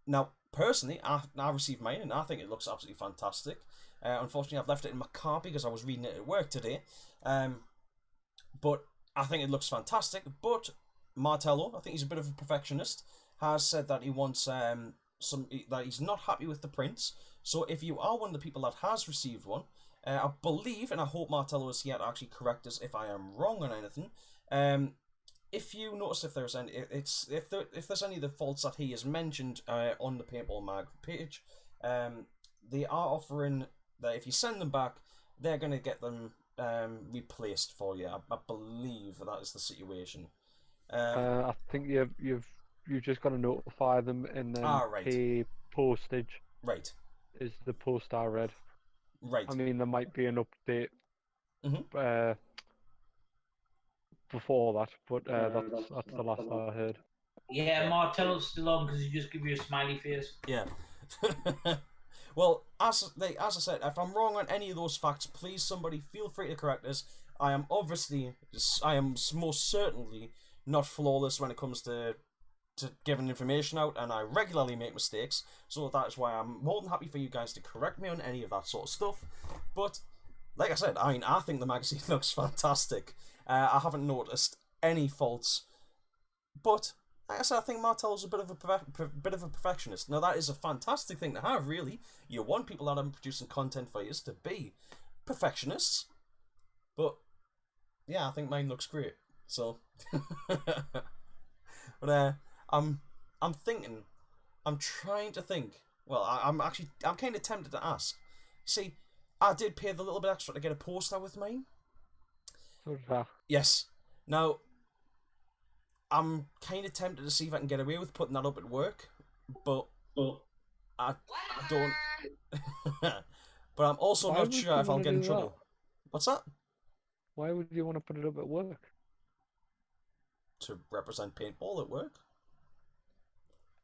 Now, personally, I received mine and I think it looks absolutely fantastic. Unfortunately, I've left it in my car because I was reading it at work today. But I think it looks fantastic. But Martello, I think he's a bit of a perfectionist, has said that he wants that he's not happy with the prints. So if you are one of the people that has received one, I believe, and I hope Martello is here to actually correct us if I am wrong on anything. If you notice if there's any if there's any of the faults that he has mentioned on the Paintball Mag page, they are offering that if you send them back, they're gonna get them replaced for you. I believe that is the situation. I think you've just got to notify them and then pay postage. Right. Is the post I read. Right. I mean, there might be an update Mm-hmm. before that, but that's the last I heard. Yeah, Martello's still on because he just give you a smiley face. Yeah. Well, as I said, if I'm wrong on any of those facts, please somebody feel free to correct us. I am most certainly not flawless when it comes to giving information out, and I regularly make mistakes, so that is why I'm more than happy for you guys to correct me on any of that sort of stuff. But like I said, I think the magazine looks fantastic. I haven't noticed any faults, but like I said, I think Martello's a bit of a perfectionist. Now that is a fantastic thing to have, really. You want people that are producing content for you to be perfectionists, but yeah, I think mine looks great. So, but I'm trying to think. Well, I'm kind of tempted to ask. See, I did pay the little bit extra to get a poster with mine. Yes. Now, I'm kind of tempted to see if I can get away with putting that up at work, but I don't. But I'm also not sure if I'll get in trouble. What's that? Why would you want to put it up at work? To represent paintball at work.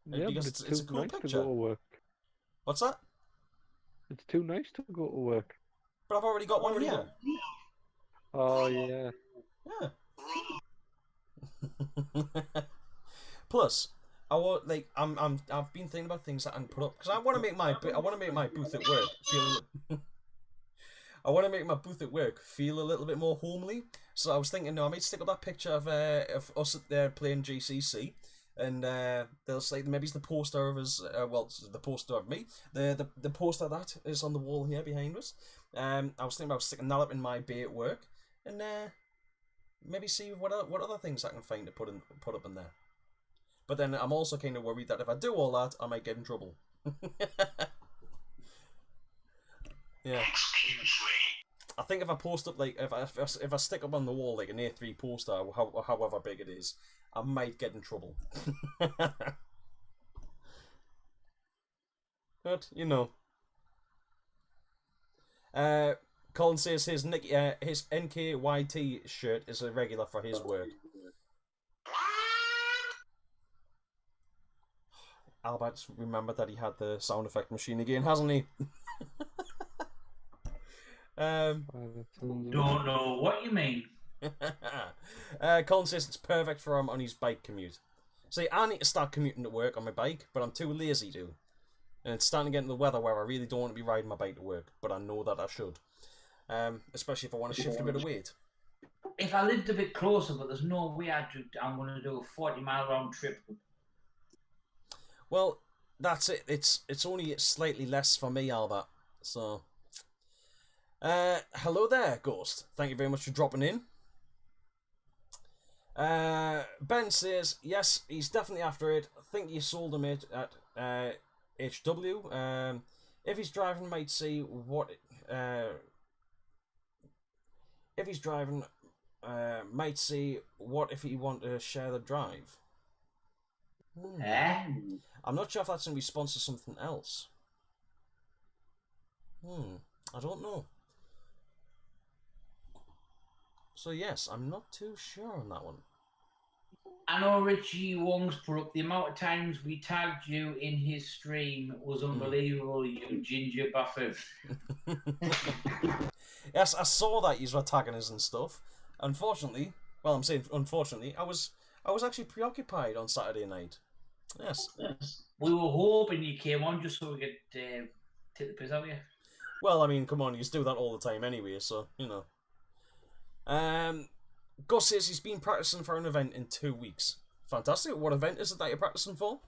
Yeah, because it's a cool nice picture. To go to work. What's that? It's too nice to go to work. But I've already got one here. Oh yeah. Yeah. Plus, I've been thinking about things that I can put up because I want to make my booth at work feel. I want to make my booth at work feel a little bit more homely. So I was thinking, no, I might stick up that picture of us there playing GCC, and they'll say maybe it's the poster of us. The poster of me. The poster that is on the wall here behind us. I was thinking about sticking that up in my bay at work, and maybe see what other things I can find to put up in there. But then I'm also kind of worried that if I do all that, I might get in trouble. Yeah. I think if I post up if I stick up on the wall like an A3 poster, however big it is, I might get in trouble. But you know. Colin says his NKYT shirt is a regular for his work. Albert's remembered that he had the sound effect machine again, hasn't he? Don't know what you mean. Colin says it's perfect for him on his bike commute. See, I need to start commuting to work on my bike, but I'm too lazy to. And it's starting to get into the weather where I really don't want to be riding my bike to work, but I know that I should. Especially if I want to shift a bit of weight. If I lived a bit closer, but there's no way I'm going to do a 40-mile round trip. Well, that's it. It's only slightly less for me, Albert. So, hello there, Ghost. Thank you very much for dropping in. Ben says, yes, he's definitely after it. I think you sold him it at HW. If he's driving, might see what... if he's driving, might see what if he want to share the drive. I'm not sure if that's in response to something else. I don't know. So yes, I'm not too sure on that one. I know Richie Wong's put up the amount of times we tagged you in his stream was unbelievable, you ginger buffer. Yes, I saw that you were tagging us and stuff. Unfortunately, well, I'm saying unfortunately, I was actually preoccupied on Saturday night. Yes. We were hoping you came on just so we could take the piss out of you. Well, I mean, come on, you do that all the time anyway, so you know. Gus says he's been practicing for an event in 2 weeks. Fantastic. What event is it that you're practicing for?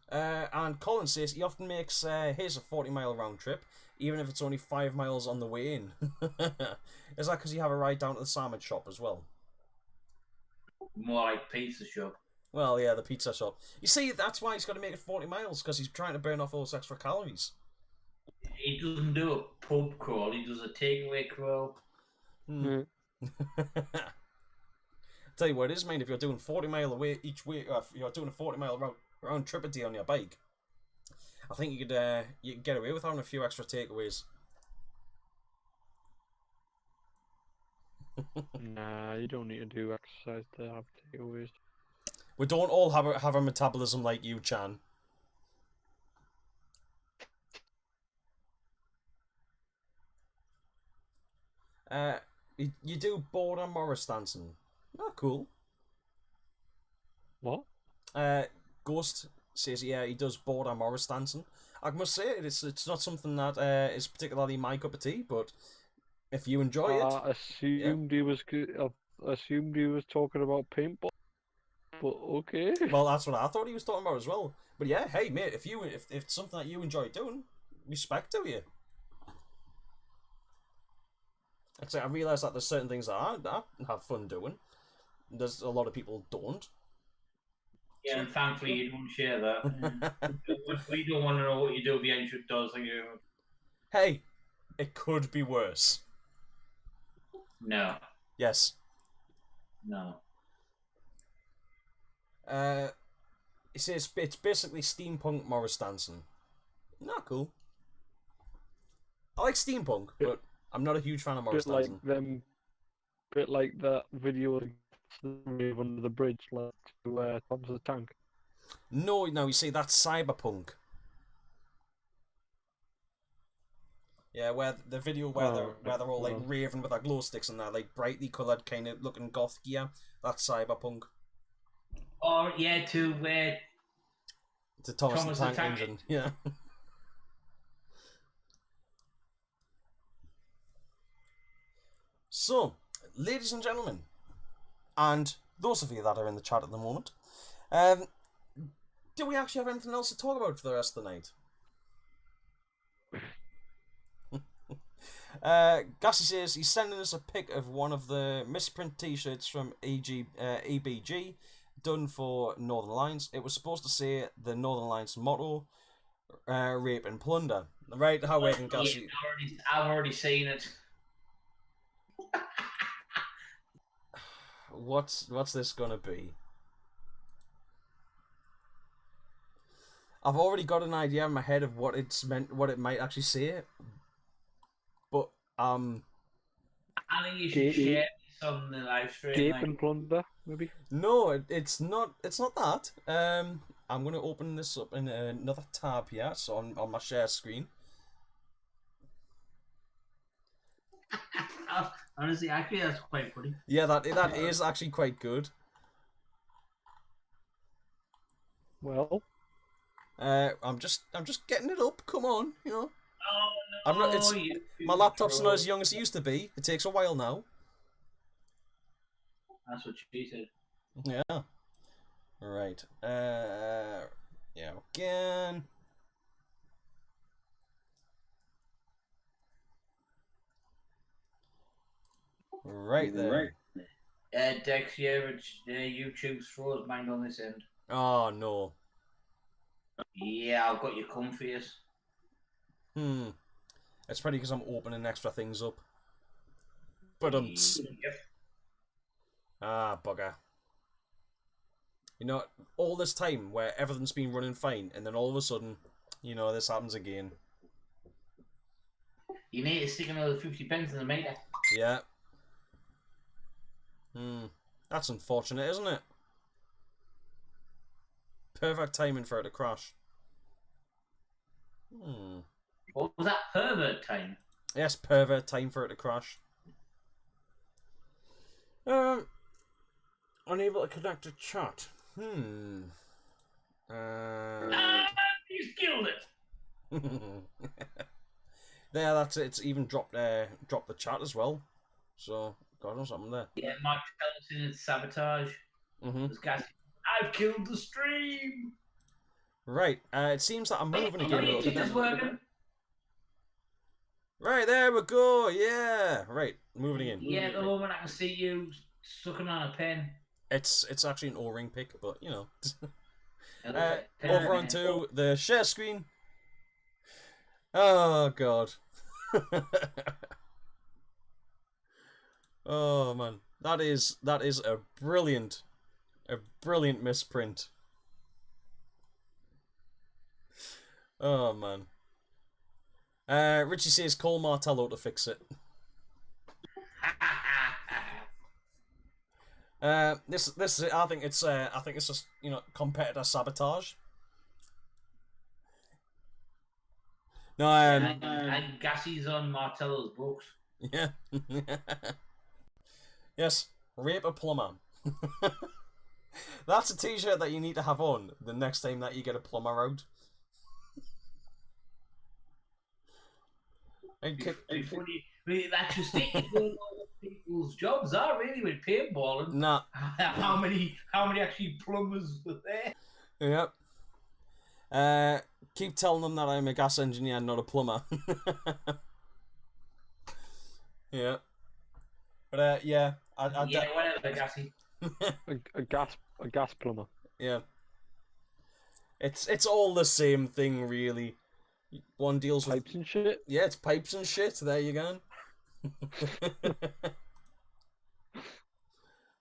And Colin says he often makes his a 40-mile round trip, even if it's only 5 miles on the way in. Is that because you have a ride down to the salmon shop as well? More like pizza shop. Well, yeah, the pizza shop. You see, that's why he's got to make it 40 miles, because he's trying to burn off all those extra calories. He doesn't do a pub crawl, he does a takeaway crawl. Tell you what it is, mate, if you're doing 40 mile away each way, if you're doing a 40-mile round trip a day on your bike, I think you could get away with having a few extra takeaways. Nah, you don't need to do exercise to have takeaways. We don't all have a metabolism like you, Chan. You do border Morris dancing. Oh, cool. What? Ghost says, yeah, he does border Morris dancing. I must say, it's not something that is particularly my cup of tea, but if you enjoy it... I assumed he was talking about paintball, but okay. Well, that's what I thought he was talking about as well. But yeah, hey, mate, if it's something that you enjoy doing, respect to you. I realise that there's certain things that I have fun doing. There's a lot of people don't. Yeah, and thankfully you don't share that. We don't want to know what you do behind shut doors. Hey, it could be worse. No. Yes. No. It says it's basically steampunk Morris dancing. Not cool. I like steampunk, but I'm not a huge fan of Morris dancing. Bit like that video of under the bridge, like to Tom's the Tank. No, you see, that's cyberpunk. Yeah, where the video where they're all like raving with their glow sticks and that, like brightly coloured kind of looking goth gear. That's cyberpunk. Or yeah, to Thomas the Tank Engine. Yeah. So, ladies and gentlemen, and those of you that are in the chat at the moment, do we actually have anything else to talk about for the rest of the night? Gussie says he's sending us a pic of one of the misprint t-shirts from EBG done for Northern Alliance. It was supposed to say the Northern Alliance motto, rape and plunder. Right, how we can Gussie... I've already seen it. What's this gonna be? I've already got an idea in my head of what it's meant, what it might actually say, but I think you should share this on the live stream. Rape and plunder, maybe. No, it's not. It's not that. I'm gonna open this up in another tab here, so on my share screen. Honestly, actually, that's quite funny. Yeah, that is actually quite good. Well, I'm just getting it up. Come on, you know. Oh I'm not. no! It's my laptop's not as young as it used to be. It takes a while now. That's what she said. Yeah. Right. Yeah. Again. Right then. Dex, YouTube's froze mind on this end. Oh no. Yeah, I've got your comfiest. It's probably because I'm opening extra things up. But Yep. bugger. You know, all this time where everything's been running fine, and then all of a sudden, you know, this happens again. You need to stick another 50 pence in the meter. Yeah. That's unfortunate, isn't it? Perfect timing for it to crash. What was that, pervert time? Yes, pervert time for it to crash. Unable to connect to chat. He's killed it. There, that's it. It's even dropped the chat as well. So, God knows something there. Yeah, Mike tells in its sabotage. I've killed the stream. Right. It seems that I'm moving again. Your ticker's working. Right, there we go. Yeah. Right, moving again. Yeah, at the moment I can see you sucking on a pen. It's actually an O-ring pick, but you know. Over onto the share screen. Oh God. Oh man, that is a brilliant misprint. Oh man. Richie says call Martello to fix it. This is it. I think it's just, you know, competitor sabotage. No, and Gassie's on Martello's books. Yeah. Yes, rape a plumber. That's a t-shirt that you need to have on the next time that you get a plumber out. Funny. That's just it. You don't know what people's jobs are really with paintballing. Nah. How many actually plumbers were there? Yep. Keep telling them that I'm a gas engineer, not a plumber. Yeah. But yeah, whatever, Gassy. a gas plumber. Yeah. It's all the same thing, really. One deals with pipes and shit. Yeah, it's pipes and shit. There you go.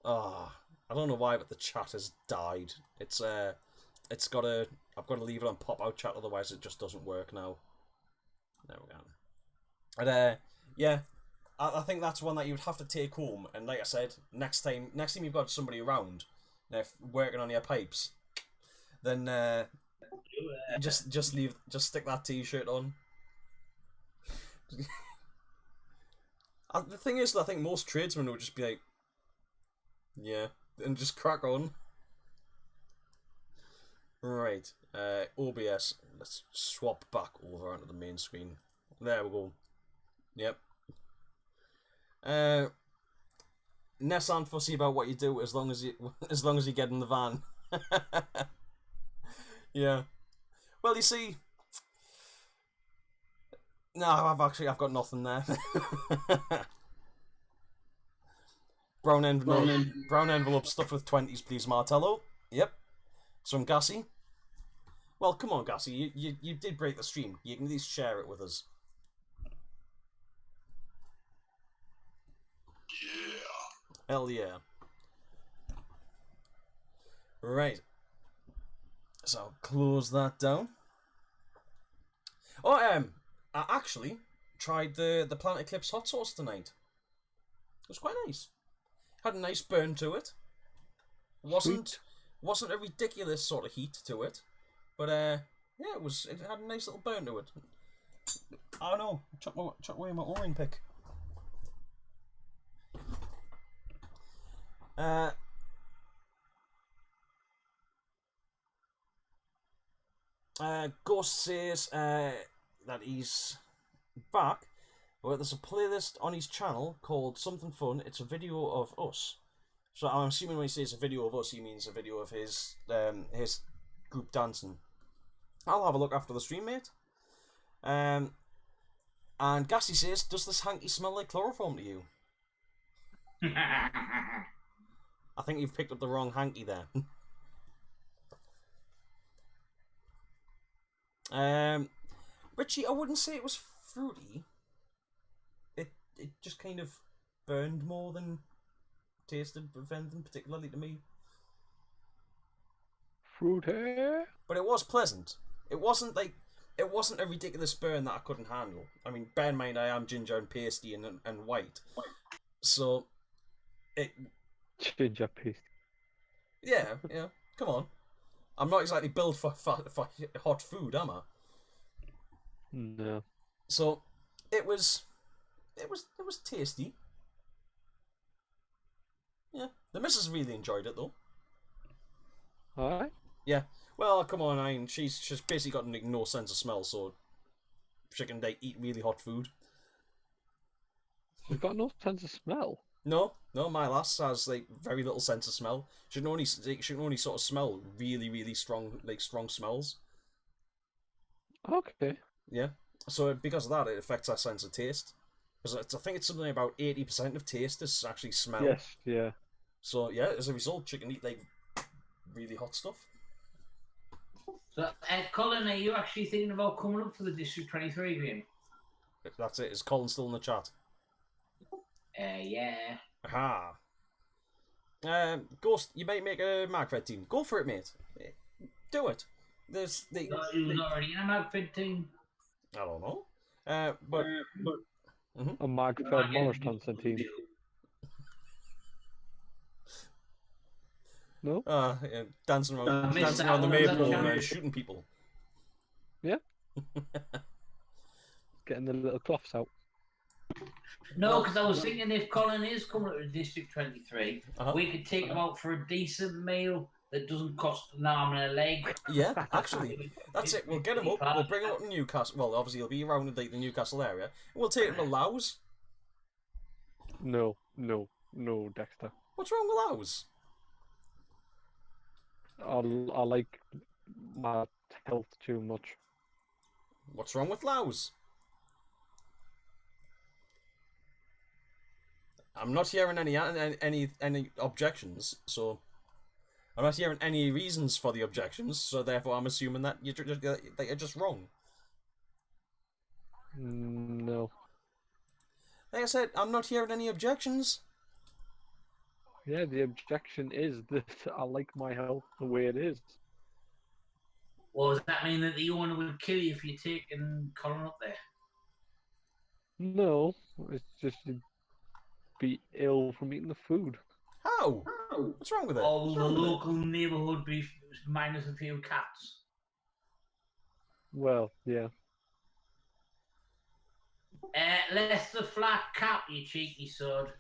Oh, I don't know why, but the chat has died. It's got to. I've got to leave it on pop-out chat, otherwise it just doesn't work now. There we go. But yeah, I think that's one that you'd have to take home. And like I said, next time you've got somebody around, working on your pipes, then just stick that t-shirt on. The thing is, I think most tradesmen would just be like, yeah, and just crack on. Right, OBS. Let's swap back over onto the main screen. There we go. Yep. Ness aren't fussy about what you do as long as you get in the van. Yeah. Well, you see. No, I've got nothing there. Brown envelope stuffed with 20s, please, Martello. Yep. Some Gassy. Well, come on, Gassy. You did break the stream. You can at least share it with us. Yeah. Hell yeah. Right. So close that down. Oh, I actually tried the Planet Eclipse hot sauce tonight. It was quite nice. Had a nice burn to it. Wasn't a ridiculous sort of heat to it, but yeah, it had a nice little burn to it. I don't know. Chuck away my O-ring pick. Ghost says that he's back where there's a playlist on his channel called Something Fun. It's a video of us. So I'm assuming when he says a video of us, he means a video of his group dancing. I'll have a look after the stream, mate. And Gassy says, does this hanky smell like chloroform to you? I think you've picked up the wrong hanky there. Richie, I wouldn't say it was fruity. It just kind of burned more than tasted of anything particularly to me. Fruity? But it was pleasant. It wasn't a ridiculous burn that I couldn't handle. I mean, bear in mind I am ginger and pasty and white. So it Ginger paste. Yeah, come on. I'm not exactly built for hot food, am I? No. So it was tasty. Yeah, the missus really enjoyed it though. Alright. Yeah. Well, come on, I mean, she's basically got no sense of smell, so she can eat really hot food. She's got no sense of smell. No, my lass has very little sense of smell. She can only sort of smell really strong strong smells. Okay. Yeah. So because of that, it affects our sense of taste. Because I think it's something about 80% of taste is actually smell. Yes. Yeah. So yeah, as a result, she can eat really hot stuff. So, Colin, are you actually thinking about coming up for the District 23 game? That's it. Is Colin still in the chat? Yeah. Aha. Ghost, you might make a Magfed team. Go for it, mate. Do it. There's the. He was already in a Magfed team. I don't know. But A Magfed Morris team. No? Yeah, dancing around the maypole and shooting people. Yeah. Getting the little cloths out. No, because I was thinking if Colin is coming to District 23, we could take him out for a decent meal that doesn't cost an arm and a leg. Yeah, actually, that's it. We'll get him up. We'll bring him up to Newcastle. Well, obviously, he'll be around the Newcastle area. We'll take him to Laos. No, Dexter. What's wrong with Laos? I like my health too much. What's wrong with Laos? I'm not hearing any objections, so I'm not hearing any reasons for the objections. So therefore, I'm assuming that you're just wrong. No. Like I said, I'm not hearing any objections. Yeah, the objection is that I like my health the way it is. Well, does that mean that the owner would kill you if you're taking Colin up there? No, it's just you'd be ill from eating the food. How? What's wrong with it? Or will the local neighbourhood be minus a few cats? Well, yeah. Less the flat cap, you cheeky sod.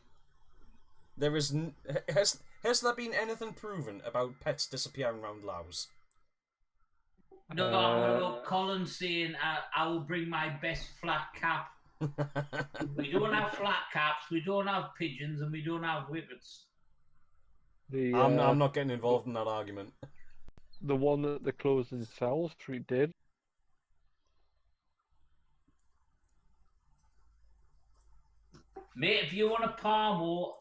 There is has there been anything proven about pets disappearing around Laos? No, no, Colin saying I will bring my best flat cap. We don't have flat caps, we don't have pigeons, and we don't have whippets. I'm not getting involved in that argument. The one that they closed in South Street did. Mate, if you want a Parmo,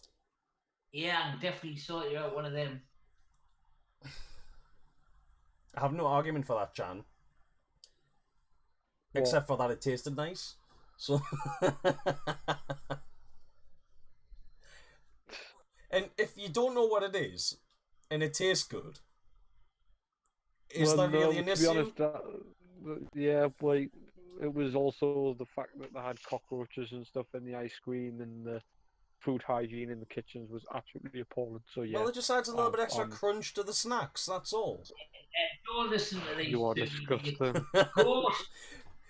yeah, I can definitely sort you out one of them. I have no argument for that, Chan. Except for that it tasted nice. So and if you don't know what it is and it tastes good, is that really an issue? To be honest, yeah, like it was also the fact that they had cockroaches and stuff in the ice cream, and the food hygiene in the kitchens was absolutely appalling. So yeah. Well, it just adds a little bit extra crunch to the snacks. That's all. Don't listen to these. You are disgusting. Ghost.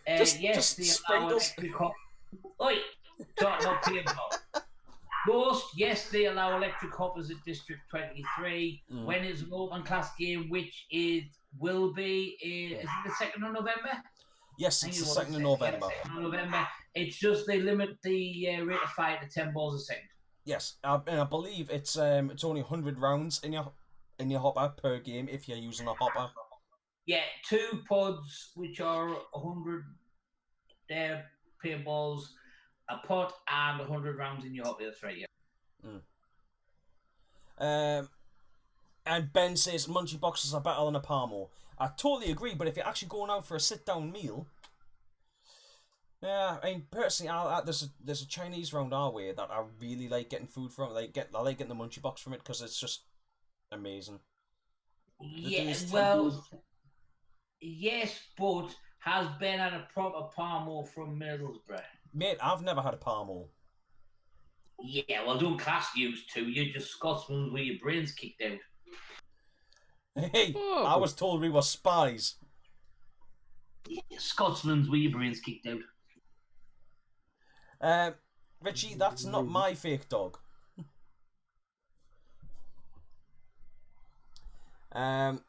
Yes, just they allow electric hoppers. Oi, talking about paintball. Ghost, yes, they allow electric hoppers at District 23. When it's an open class game, which will be, is it the 2nd of November? Yes, it's the 2nd of November. Yeah, 2nd of November. It's just they limit the rate of fire to 10 balls a second. Yes, and I believe it's only 100 rounds in your hopper per game if you're using a hopper. Yeah, 2 pods which are 100 paintballs a pod and 100 rounds in your hopper. That's right. Yeah. And Ben says munchie boxes are better than a Parmo. I totally agree, but if you're actually going out for a sit-down meal, yeah, I mean, personally, there's a Chinese round our way that I really like getting food from. I like getting the munchie box from it because it's just amazing. Yeah, well, yes, but has Ben had a proper Parmo from Middlesbrough? Mate, I've never had a Parmo. Yeah, well, don't class used to. You're just Scotsmen with your brains kicked out. Hey, I was told we were spies. Yeah, Scotsmen's with your brains kicked out. Richie, that's not my fake dog. But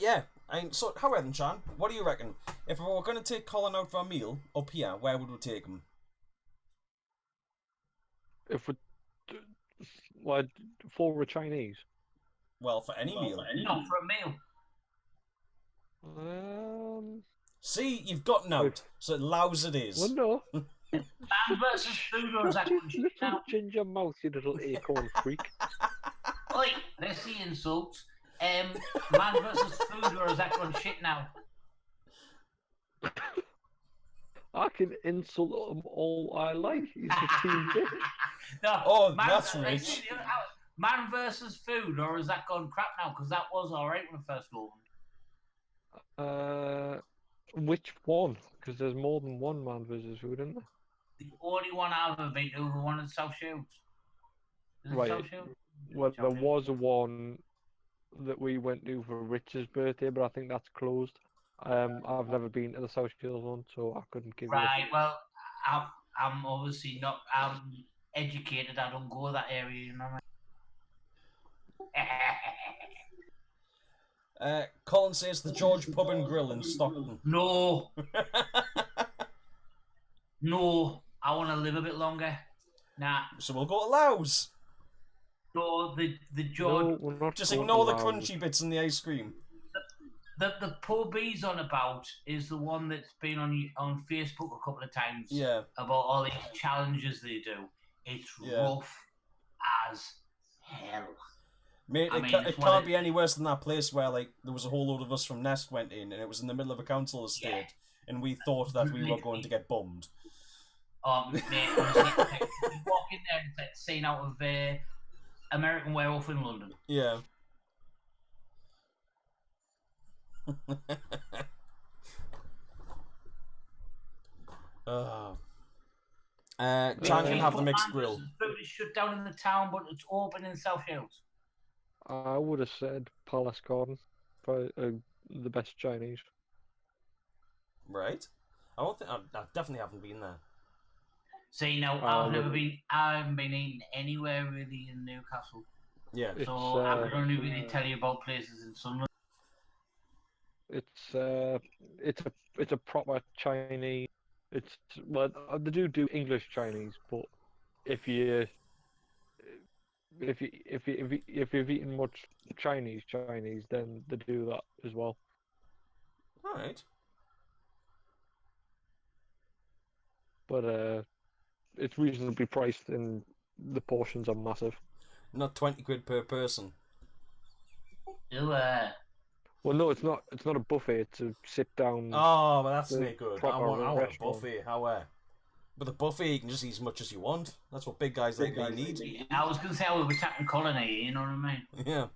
yeah, so however, then, Sean, what do you reckon? If we were going to take Colin out for a meal up here, where would we take him? If we, like, for a Chinese. Well, for any meal. Not for a meal. See, you've gotten out, so louse it is. Well, no. Man versus food, or is that little ginger mouth, you little acorn freak. Oi, let's see insults. Man versus food, or is that going shit now? I can insult them all I like. He's a team bitch. No, that's rich. Man versus food, or is that gone crap now? Because that was alright when I first opened. Which one? Because there's more than one man versus food, isn't there? The only one I've ever been to, the one in South Shields. Right. Well, there was one that we went to for Rich's birthday, but I think that's closed. I've never been to the South Shields one, so I couldn't give you. Right. Well, I'm obviously not. I'm educated. I don't go to that area. You know what I mean? Colin says the George Pub and Grill in Stockton. No. No, I want to live a bit longer. Nah. So we'll go to Laos. So the George. No, just ignore the crunchy bits in the ice cream. The pub he's on about is the one that's been on Facebook a couple of times. Yeah. About all these challenges they do. It's rough as hell. Mate, it can't be any worse than that place where there was a whole load of us from Nest went in, and it was in the middle of a council estate, and we thought that we were going to get bummed. Mate, honestly, you walk in there and it's like a scene out of American Werewolf in London. Yeah. Chan can have the mixed grill. Food is shut down in the town, but it's open in South Shields. I would have said Palace Garden for the best Chinese. Right. I definitely haven't been there. See, no, I haven't been eating anywhere really in Newcastle. Yeah. So I can only really tell you about places in Sunderland. It's a proper Chinese. They do English Chinese, but if you've eaten much Chinese, then they do that as well. All right. But it's reasonably priced, and the portions are massive. Not 20 quid per person. Well, no, it's not. It's not a buffet. It's a sit down. Oh, well, that's not good. I want a restaurant. buffet. With a buffet, you can just eat as much as you want. That's what big guys like me need. I was going to say I would be tapping colony. You know what I mean? Yeah.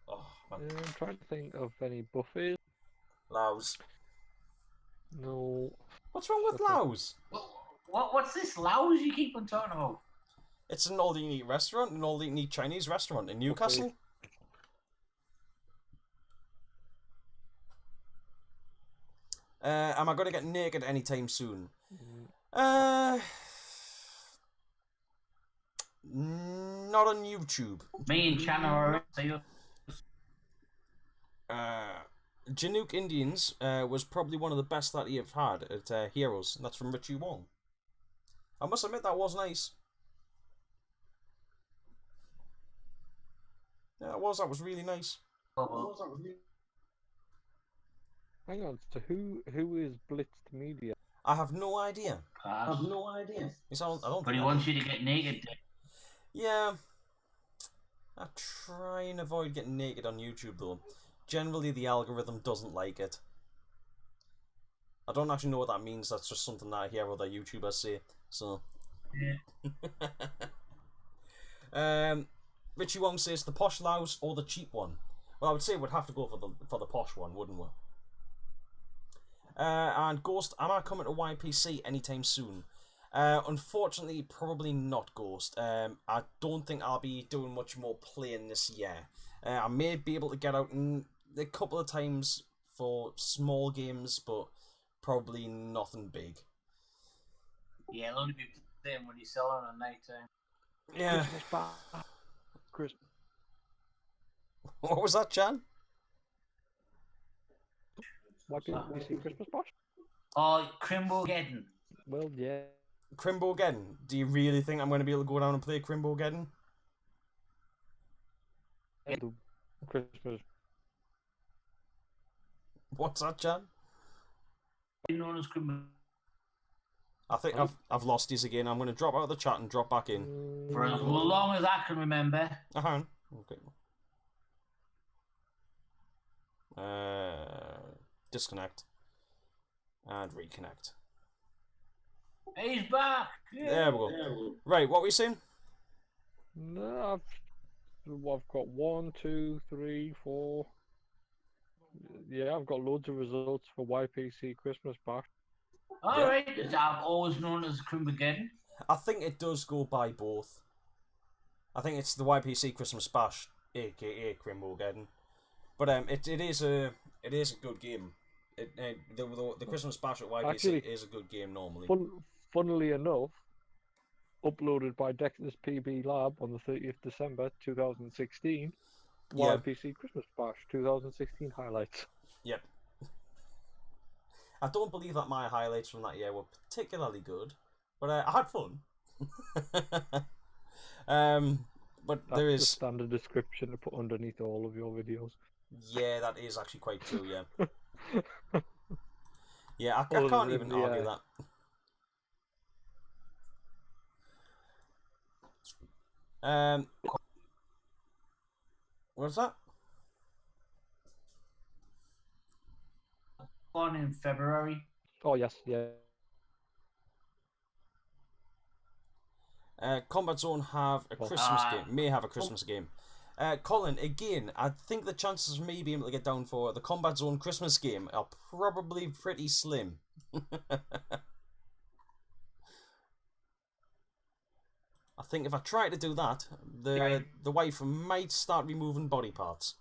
Oh, man. I'm trying to think of any buffets. Laos. No. What's wrong with Laos? What's this Laos you keep on talking about? It's an all-you-can-eat restaurant, an all-you-can-eat Chinese restaurant in Newcastle. Am I going to get naked anytime soon? not on YouTube. Me and Chan are Chinook Indians was probably one of the best that you've had at Heroes, and that's from Richie Wong. I must admit that was nice. Yeah, that was really nice. Hang on, so who is Blitzed Media? I have no idea. I have no idea. I don't but he wants you to get naked. Yeah. I try and avoid getting naked on YouTube though. Generally the algorithm doesn't like it. I don't actually know what that means, that's just something that I hear other YouTubers say. So Yeah. Richie Wong says the posh louse or the cheap one. Well, I would say we'd have to go for the posh one, wouldn't we? And Ghost, am I coming to YPC anytime soon? Unfortunately, probably not, Ghost. I don't think I'll be doing much more playing this year. I may be able to get out a couple of times for small games, but probably nothing big. Yeah, it'll only be playing when you sell on a night time. Yeah. Christmas. What was that, Chan? What did we see Christmas Bash? Oh, Crimbo-geddon. Well, yeah. Crimbo-geddon. Do you really think I'm going to be able to go down and play Crimbo-geddon? The Christmas. What's that, Chan? Known as Crimbo. I think I've lost these again. I'm going to drop out of the chat and drop back in. For as long as I can remember. Okay. Disconnect. And reconnect. He's back! There we go. Right, what were you saying? No, I've got 1, 2, 3, 4. Yeah, I've got loads of results for YPC Christmas Bash. Alright, I've always known as Crimbo-geddon. I think it does go by both. I think it's the YPC Christmas Bash, aka Crimbo-geddon. But it is a good game. The Christmas Bash at YPC actually, is a good game normally. Funnily enough, uploaded by Dexter's PB Lab on the 30th December 2016. Yep. YPC Christmas Bash 2016 highlights. Yep. I don't believe that my highlights from that year were particularly good, but I had fun. But that's there is the standard description to put underneath all of your videos. Yeah, that is actually quite true. Yeah. Yeah, I can't even argue that. What's that? On in February. Oh yes, yeah. Combat Zone have a Christmas game. May have a Christmas game. Colin, again, I think the chances of me being able to get down for the Combat Zone Christmas game are probably pretty slim. I think if I try to do that, the wife might start removing body parts.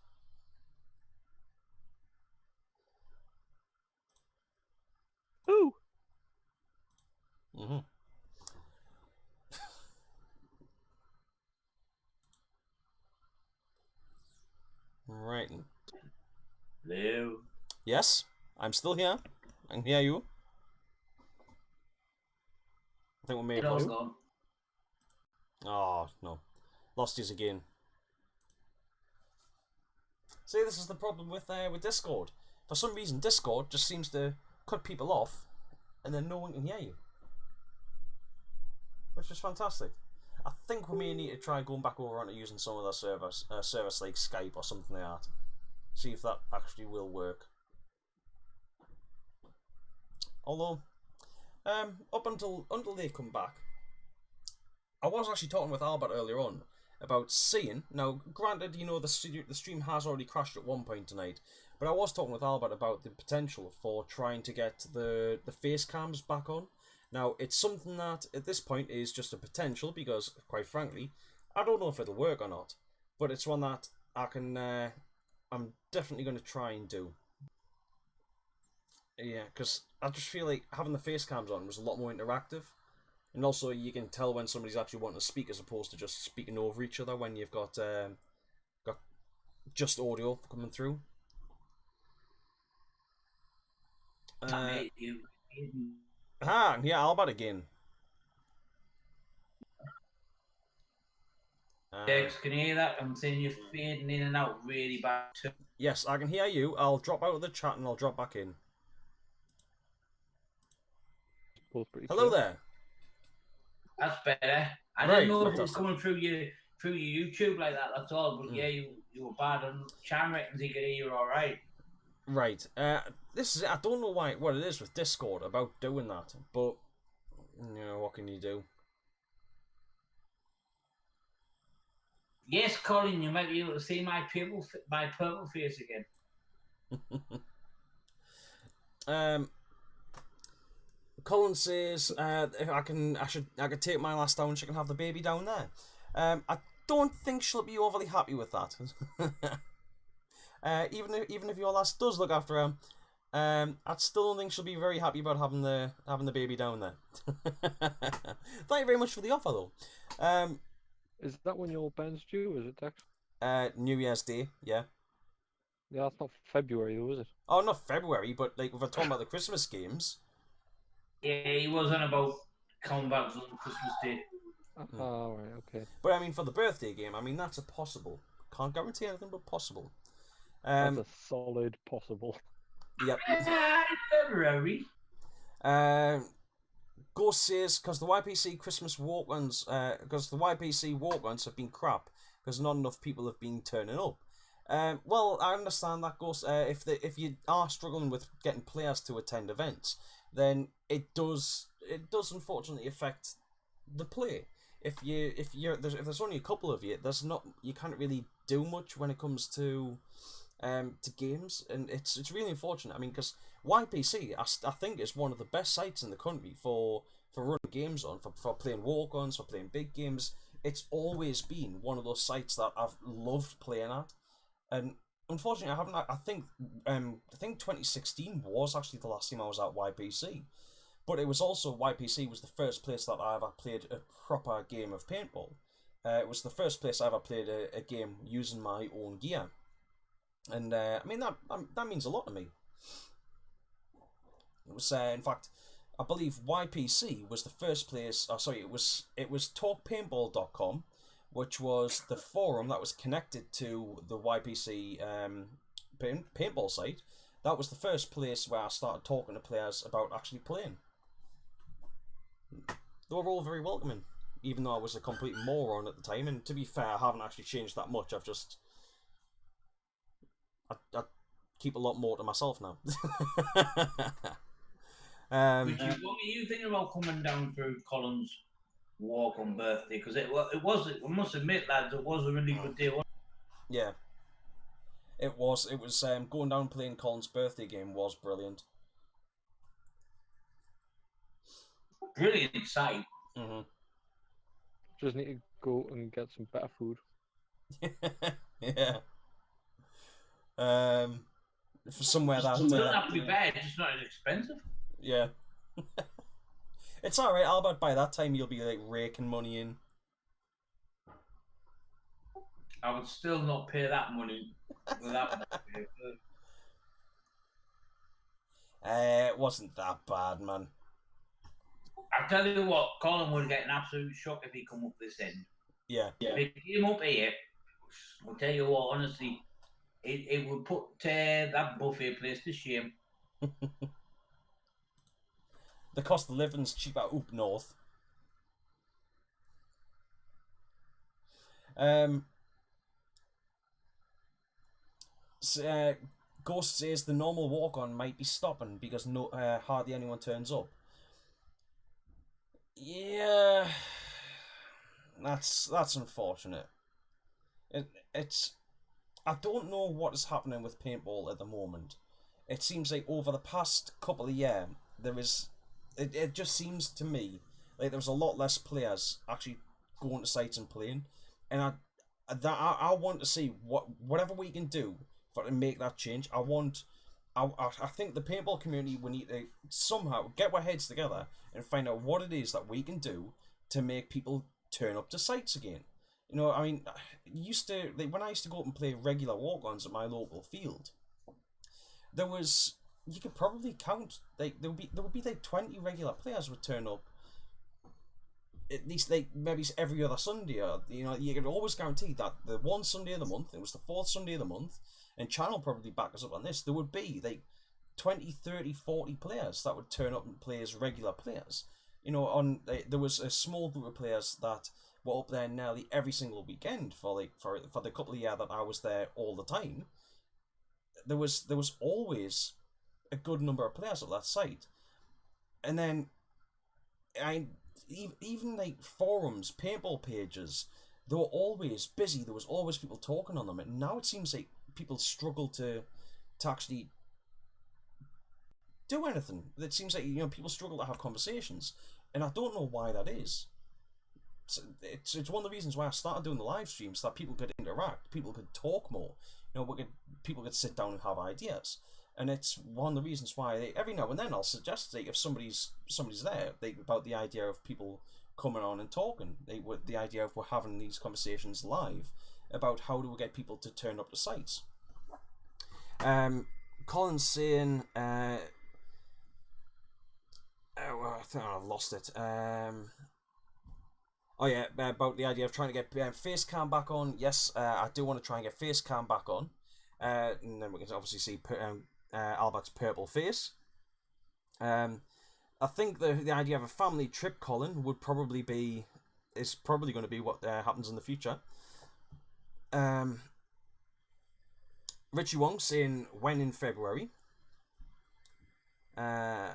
Ooh. Mm-hmm. Right. Hello. Yes, I'm still here. I can hear you. I think we may have lost. Oh, no. Lost yous again. See, this is the problem with Discord. For some reason, Discord just seems to cut people off, and then no one can hear you. Which is fantastic. I think we may need to try going back over onto using some of their service like Skype or something like that. See if that actually will work. Although, up until they come back, I was actually talking with Albert earlier on about seeing. Now, granted, you know, the stream has already crashed at one point tonight, but I was talking with Albert about the potential for trying to get the face cams back on. Now, it's something that at this point is just a potential because, quite frankly, I don't know if it'll work or not. But it's one that I can, I'm definitely going to try and do. Yeah, because I just feel like having the face cams on was a lot more interactive. And also, you can tell when somebody's actually wanting to speak as opposed to just speaking over each other when you've got just audio coming through. Yeah, Albert again. Dex, can you hear that? I'm saying you're fading in and out really bad too. Yes, I can hear you. I'll drop out of the chat and I'll drop back in. Hello there. That's better. I didn't know if it was coming through your YouTube like that. That's all. But yeah, you were bad. And Chan reckons he could hear you all right. Right. This is. I don't know what it is with Discord about doing that, but you know, what can you do? Yes, Colin, you might be able to see my purple face again. Colin says, if I could take my lass down. She can have the baby down there. I don't think she'll be overly happy with that. Even if your lass does look after her, I still don't think she'll be very happy about having the baby down there. Thank you very much for the offer, though. Is that when your band's due? Is it, Dex? New Year's Day, yeah. Yeah, that's not February, though, is it? Oh, not February, but like if we're talking about the Christmas games. Yeah, he wasn't about coming back on Christmas Day. Oh, right, okay. But I mean, for the birthday game, I mean that's a possible. Can't guarantee anything, but possible. That's a solid possible. Yep. February. Ghost says because the YPC Christmas walk-ons, because the YPC walk-ons have been crap because not enough people have been turning up. Well, I understand that, Ghost. If you are struggling with getting players to attend events, then it does unfortunately affect the play. If there's only a couple of you, you can't really do much when it comes to games, and it's really unfortunate. I mean, because YPC, I think is one of the best sites in the country for running games on, for playing walk-ons, for playing big games. It's always been one of those sites that I've loved playing at, and unfortunately I haven't. I think 2016 was actually the last time I was at YPC, but it was also YPC was the first place that I ever played a proper game of paintball. It was the first place I ever played a game using my own gear. And I mean that means a lot to me. It was in fact, I believe YPC was the first place. Oh, sorry, it was talkpaintball.com, which was the forum that was connected to the YPC paintball site. That was the first place where I started talking to players about actually playing. They were all very welcoming, even though I was a complete moron at the time. And to be fair, I haven't actually changed that much. I keep a lot more to myself now. What were you thinking about coming down for Colin's walk on birthday? Because it was, I must admit, lads, it was a really good day. Yeah, it was. It was going down playing Colin's birthday game was brilliant. Brilliant sight. Mm-hmm. Just need to go and get some better food. Yeah. For somewhere that it doesn't have to be bad, it's just not as expensive. Yeah. It's alright, Albert. By that time you'll be like raking money in. I would still not pay that money for that. It wasn't that bad, man. I tell you what, Colin would get an absolute shock if he come up this end. Yeah. If he came up here, I'll tell you what, honestly, it would put that buffet place to shame. The cost of living's cheaper up north. Ghost says the normal walk-on might be stopping because hardly anyone turns up. Yeah, that's unfortunate. It's I don't know what is happening with paintball at the moment. It seems like over the past couple of years, it just seems to me like there was a lot less players actually going to sites and playing, and I want to see whatever we can do to make that change. I want I think the paintball community, we need to somehow get our heads together and find out what it is that we can do to make people turn up to sites again. You know, I mean, when I used to go up and play regular walk-ons at my local field, you could probably count, like there would be like 20 regular players would turn up at least like maybe every other Sunday, or you know, you could always guarantee that the one Sunday of the month, it was the fourth Sunday of the month, and Channel probably back us up on this, there would be like 20, 30, 40 players that would turn up and play as regular players. You know, there was a small group of players that were up there nearly every single weekend for the couple of years that I was there all the time. There was always a good number of players at that site, and then even like forums, paintball pages, they were always busy. There was always people talking on them, and now it seems like people struggle to actually do anything. It seems like, you know, people struggle to have conversations, and I don't know why that is. It's one of the reasons why I started doing the live streams, that people could interact, people could talk more. You know, people could sit down and have ideas, and it's one of the reasons why every now and then I'll suggest, like, if somebody's there, about the idea of people coming on and talking, the idea of we're having these conversations live about how do we get people to turn up to sites. Colin's saying, I think I've lost it. Oh yeah, about the idea of trying to get face cam back on. Yes, I do want to try and get face cam back on. And then we can obviously see Albert's purple face. I think the idea of a family trip, Colin, is probably going to be what happens in the future. Richie Wong saying when in February. I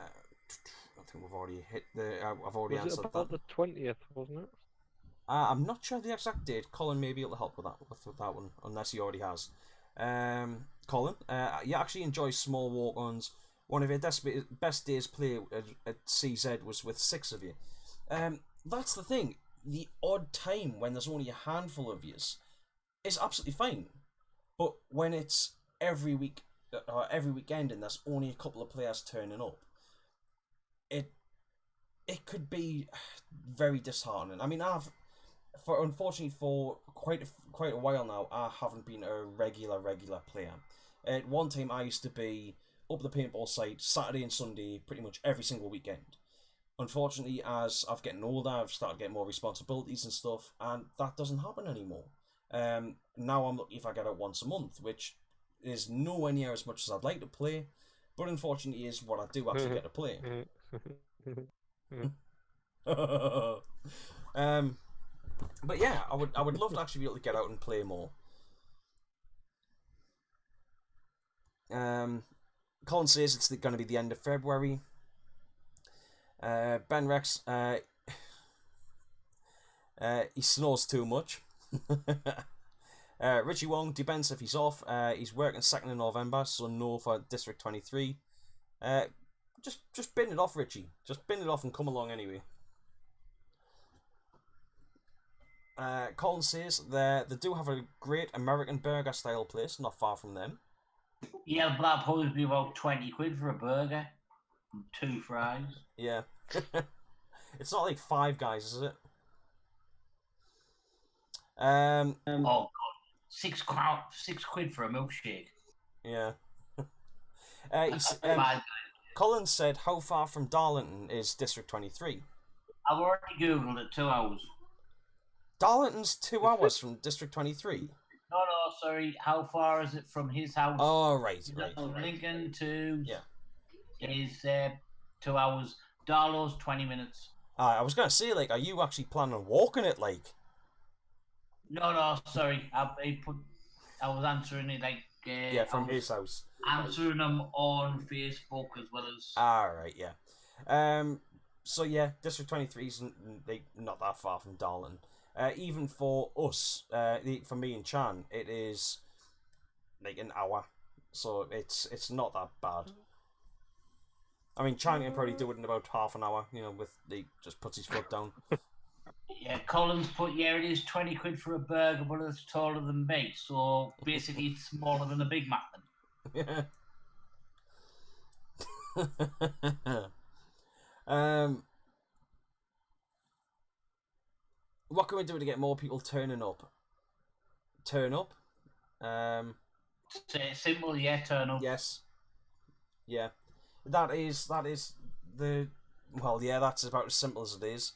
think we've already hit I've already answered that. Was it about the 20th, wasn't it? I'm not sure the exact date. Colin may be able to help with that one, unless he already has. Colin, you actually enjoy small walk-ons. One of your best days play at CZ was with 6 of you. That's the thing. The odd time when there's only a handful of yous is absolutely fine. But when it's every week or every weekend and there's only a couple of players turning up, it could be very disheartening. I mean, unfortunately for quite a while now, I haven't been a regular player. At one time, I used to be up the paintball site Saturday and Sunday, pretty much every single weekend. Unfortunately, as I've getting older, I've started getting more responsibilities and stuff, and that doesn't happen anymore. Now I'm lucky if I get out once a month, which is nowhere near as much as I'd like to play, but unfortunately is what I do actually get to play. But yeah, I would love to actually be able to get out and play more. Colin says it's going to be the end of February. Ben Rex, he snores too much. Richie Wong, depends if he's off. He's working 2nd of November, so no for District 23. Just bin it off, Richie. Just bin it off and come along anyway. Colin says they do have a great American burger style place not far from them. Yeah, but that'd probably be about 20 quid for a burger and 2 fries. Yeah. It's not like Five Guys, is it? Oh god, 6 quid for a milkshake. Yeah. Colin said, how far from Darlington is District 23? I've already googled it. 2 hours. Darlington's 2 hours from District 23? No, sorry. How far is it from his house? Oh, right. Lincoln to... Yeah. Is 2 hours. Darlow's 20 minutes. I was going to say, like, are you actually planning on walking it, like? No, sorry. I was answering it, like... yeah, from his house. Answering them on Facebook as well as... Right, yeah. So, yeah, District 23 isn't not that far from Darlington. Even for us, for me and Chan, it is like an hour, so it's not that bad. I mean, Chan can probably do it in about half an hour, you know, just puts his foot down. Yeah, Colin's put, it is 20 quid for a burger, but it's taller than me, so basically it's smaller than a Big Mac then. Yeah. What can we do to get more people turning up? Turn up. Simple, yeah. Turn up. Yes. Yeah. That is the well, yeah. That's about as simple as it is.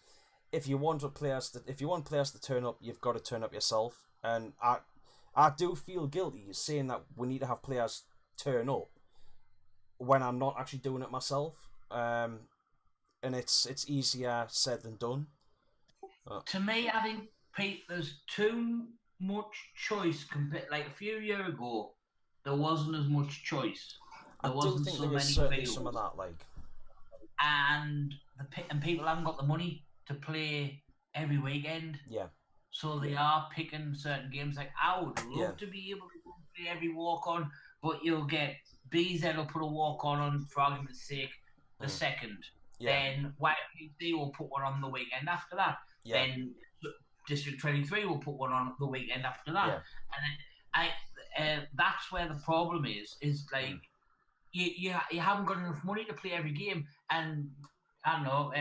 If you want players to turn up, you've got to turn up yourself. And I do feel guilty saying that we need to have players turn up when I'm not actually doing it myself. And it's easier said than done. To me, I think, Pete, there's too much choice compared. Like a few years ago, there wasn't as much choice. There wasn't so many certainly some of that, like, and people haven't got the money to play every weekend. Yeah. So they are picking certain games. Like, I would love to be able to play every walk on, but you'll get BZ will put a walk on for argument's sake, the second. Yeah. Then YPC will put one on the weekend after that. Yeah. Then District 23 will put one on the weekend after that. Yeah. And then that's where the problem is like you haven't got enough money to play every game. And I don't know,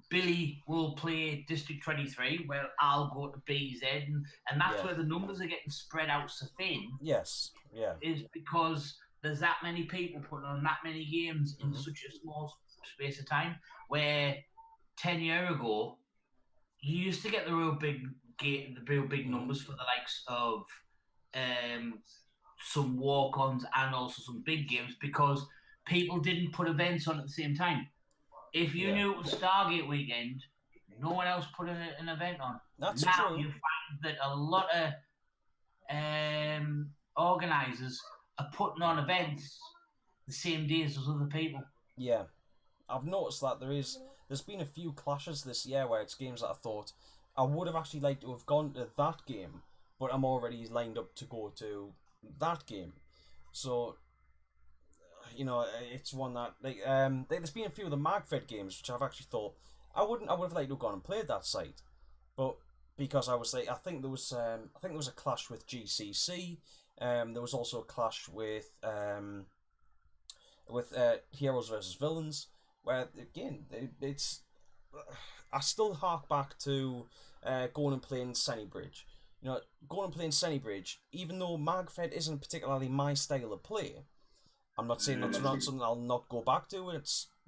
Billy will play District 23, where I'll go to BZ, and that's where the numbers are getting spread out so thin. Yes, yeah. Is because there's that many people putting on that many games in such a small space of time, where 10 years ago, you used to get the real big numbers for the likes of some walk-ons and also some big games, because people didn't put events on at the same time. If you knew it was Stargate weekend, no one else put an event on. That's now true. You find that a lot of organisers are putting on events the same days as other people. Yeah, I've noticed that there's been a few clashes this year where it's games that I thought I would have actually liked to have gone to that game, but I'm already lined up to go to that game. So, you know, it's one that there's been a few of the MagFed games which I've actually thought I would have liked to have gone and played that site, but because I think there was a clash with GCC. There was also a clash with Heroes versus Villains, where again it's I still hark back to going and playing Sennybridge. You know, going and playing Sennybridge, even though MagFed isn't particularly my style of play. I'm not saying it's not something I'll not go back to.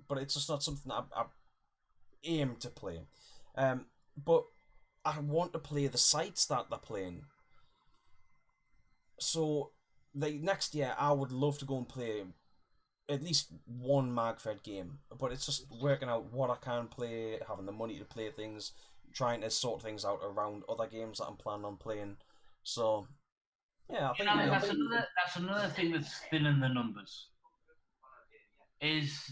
But it's just not something that I aim to play. But I want to play the sites that they're playing. So next year I would love to go and play at least one MagFed game, but it's just working out what I can play, having the money to play things, trying to sort things out around other games that I'm planning on playing. So yeah, I think that's another thing that's spinning the numbers. Is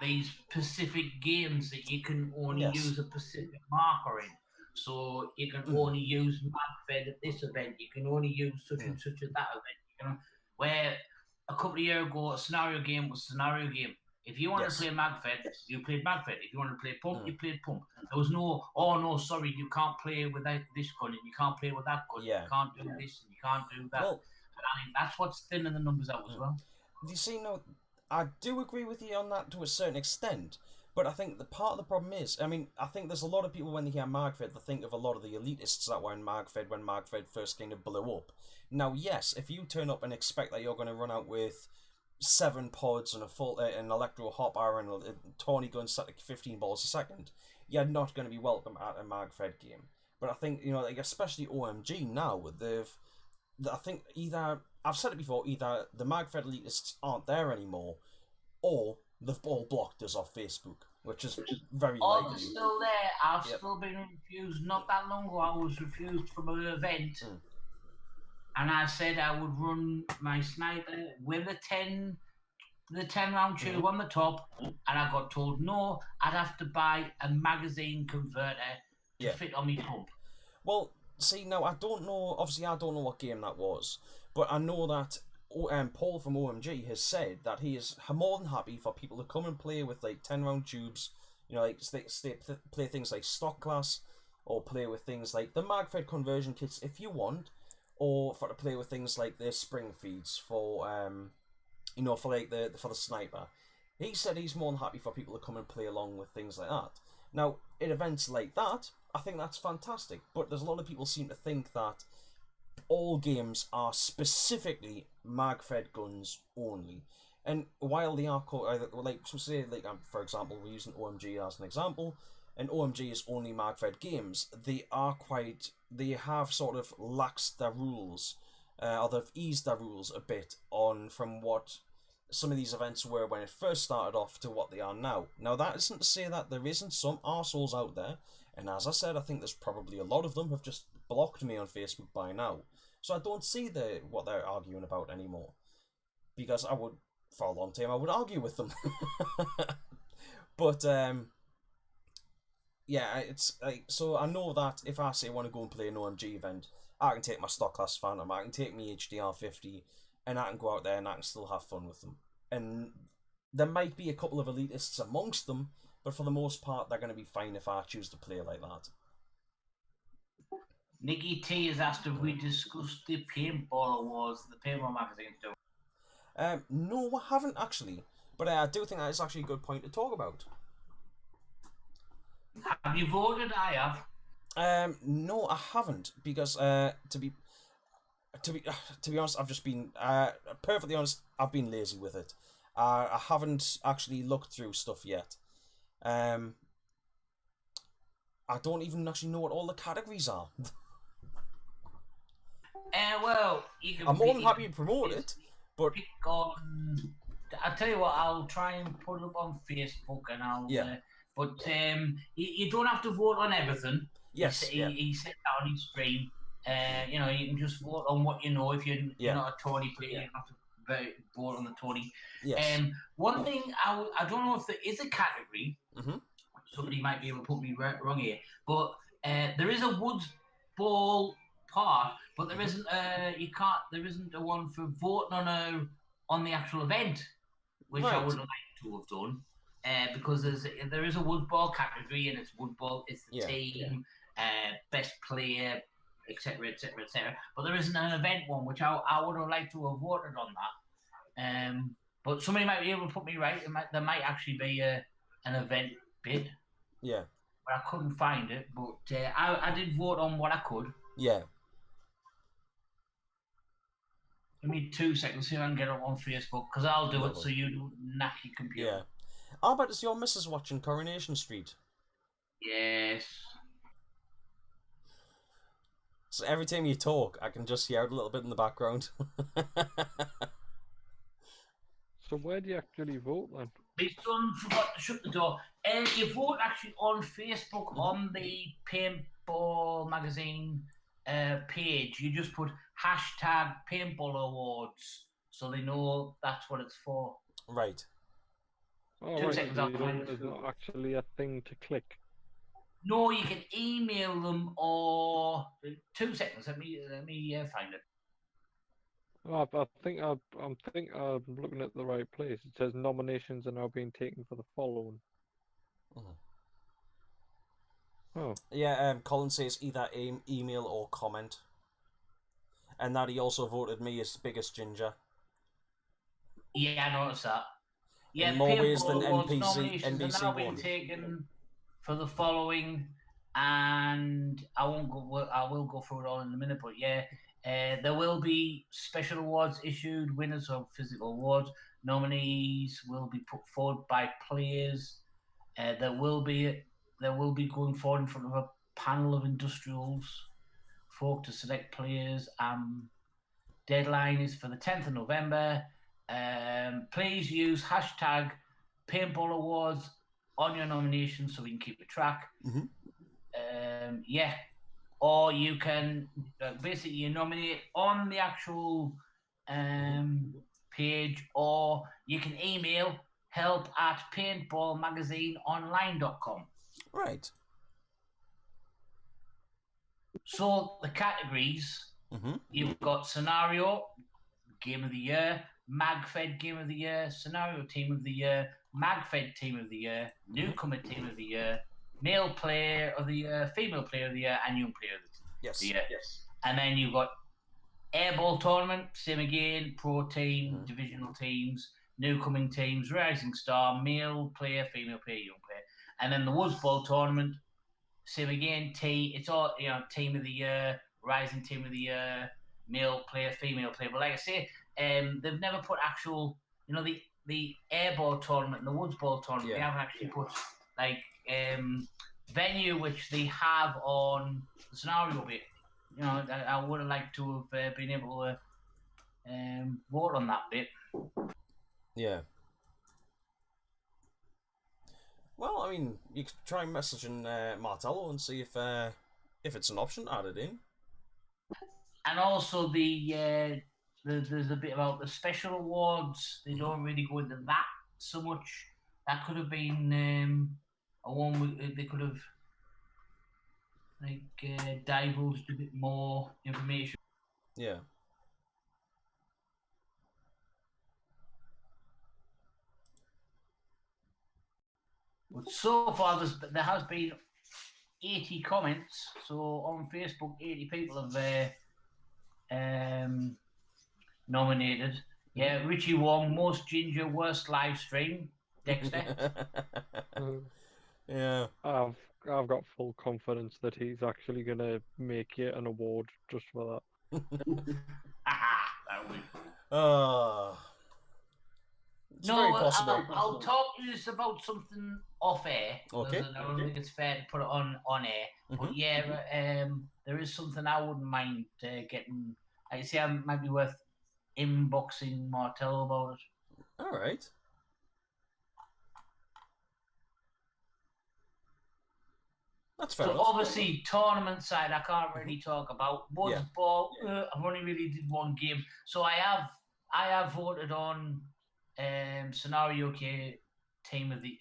these specific games that you can only use a specific marker in. So you can only use MagFed at this event. You can only use such and such at that event. You know, where a couple of years ago, a scenario game was a scenario game. If you wanted to play MagFed, you played MagFed. If you wanted to play Pump, you played Pump. There was no, sorry, you can't play with this gun and you can't play with that gun. Yeah. You can't do this and you can't do that. Well, and I mean, that's what's thinning the numbers out as well. You see, no, I do agree with you on that to a certain extent, but I think the part of the problem is, I mean, I think there's a lot of people when they hear MagFed, they think of a lot of the elitists that were in MagFed when MagFed first kind of blew up. Now, yes, if you turn up and expect that you're going to run out with 7 pods and an electro hopper and a tawny gun set like 15 balls a second, you're not going to be welcome at a MagFed game. But I think, you know, like especially OMG now, I think either, I've said it before, either the MagFed elitists aren't there anymore, or they've all blocked us off Facebook, which is very likely. They're still there. I've still been refused. Not that long ago, I was refused from an event. And I said I would run my sniper with the 10 round tube on the top, and I got told no, I'd have to buy a magazine converter to fit on my pump. Well, see, now I don't know, obviously I don't know what game that was, but I know that Paul from OMG has said that he is more than happy for people to come and play with like 10 round tubes, you know, like play things like stock class, or play with things like the MagFed conversion kits if you want, or to play with things like the spring feeds for you know, for like for the sniper. He said he's more than happy for people to come and play along with things like that. Now, in events like that, I think that's fantastic. But there's a lot of people seem to think that all games are specifically mag-fed guns only. And while they are like, so say, like, for example, we're using OMG as an example, and OMG is only mag-fed games, they have sort of laxed their rules, or they've eased their rules a bit on from what some of these events were when it first started off to what they are now. Now, that isn't to say that there isn't some arseholes out there, and as I said, I think there's probably a lot of them have just blocked me on Facebook by now. So I don't see what they're arguing about anymore. Because for a long time, I would argue with them. But, yeah, it's like, so I know that if I say I want to go and play an OMG event, I can take my stock class Phantom, I can take my HDR 50, and I can go out there and I can still have fun with them. And there might be a couple of elitists amongst them, but for the most part, they're going to be fine if I choose to play like that. Nicky T has asked if we discussed the paintball awards, the paintball magazine stuff. No, I haven't actually, but I do think that is actually a good point to talk about. Have you voted? I have. No, I haven't, because to be honest, I've just been perfectly honest. I've been lazy with it. I haven't actually looked through stuff yet. I don't even actually know what all the categories are. Well, you can. I'm more than happy to promote it, but pick on. I'll tell you what. I'll try and put it up on Facebook, and I'll. Yeah. But you don't have to vote on everything. Yes. He said that on his stream. You know, you can just vote on what you know. If you're not a Tory player, you don't have to vote on the Tory. Yes. One thing I don't know if there is a category. Mm-hmm. Somebody might be able to put me wrong here, but there is a woods ball part, but there isn't. There isn't a one for voting on the actual event, which I would like to have done. Because there is a wood ball category, and it's wood ball. It's the team, best player, etc., etc., etc. But there isn't an event one, which I would have liked to have voted on that. But somebody might be able to put me right. There might actually be an event bit. Yeah. But I couldn't find it. But I did vote on what I could. Yeah. Give me 2 seconds here and get it on Facebook, because I'll do it so you don't knack your computer. Yeah. How about is your missus watching Coronation Street? Yes. So every time you talk, I can just hear it a little bit in the background. So where do you actually vote then? My son forgot to shut the door. You vote actually on Facebook on the Paintball Magazine page. You just put hashtag Paintball Awards, so they know that's what it's for. Right. Oh, 2 right. seconds. So there's not actually a thing to click. No, you can email them, or 2 seconds. Let me find it. Oh, I think I'm looking at the right place. It says nominations are now being taken for the following. Oh. Yeah, Colin says either email or comment. And that he also voted me as biggest ginger. Yeah, I noticed that. Yeah, in more ways than nominations NBC are now being won. taken for the following, and I will go through it all in a minute, but yeah, there will be special awards issued, winners of physical awards, nominees will be put forward by players. There will be going forward in front of a panel of industrials folk to select players. Deadline is for the 10th of November. Please use hashtag Paintball Awards on your nominations so we can keep a track. Yeah. Or you can basically you nominate on the actual page, or you can email help@paintballmagazineonline.com. Right. So the categories, you've got scenario, Game of the Year, MagFed Game of the Year, Scenario Team of the Year, MagFed Team of the Year, Newcomer Team of the Year, Male Player of the Year, Female Player of the Year, and Young Player of the Year. Yes. And then you've got Airball tournament, same again. Pro team, divisional teams, newcoming teams, rising star, male player, female player, young player, and then the Woods Bowl tournament, same again. It's all team of the year, rising team of the year, male player, female player. But like I say, they've never put actual, the Airball tournament and the Woods Bowl tournament. They haven't actually put like venue which they have on the scenario bit. I would have liked to have been able to vote on that bit. Yeah. Well, I mean, you could try messaging Martello and see if it's an option added in. And also there's a bit about the special awards. They don't really go into that so much. That could have been a one they could have divulged a bit more information. Yeah. But so far, there has been 80 comments. So on Facebook, 80 people have nominated. Yeah, Richie Wong, most ginger, worst live stream. Dexter. Yeah. I've got full confidence that he's actually gonna make it an award just for that. It's very possible. I'll talk to you just about something off air. Okay. I don't think it's fair to put it on air. But yeah, there is something I wouldn't mind getting. I say it might be worth inboxing Martello about it. All right. That's fair enough. Obviously, tournament side, I can't really talk about. Woods Ball, I've only really did one game, so I have voted on scenario team of the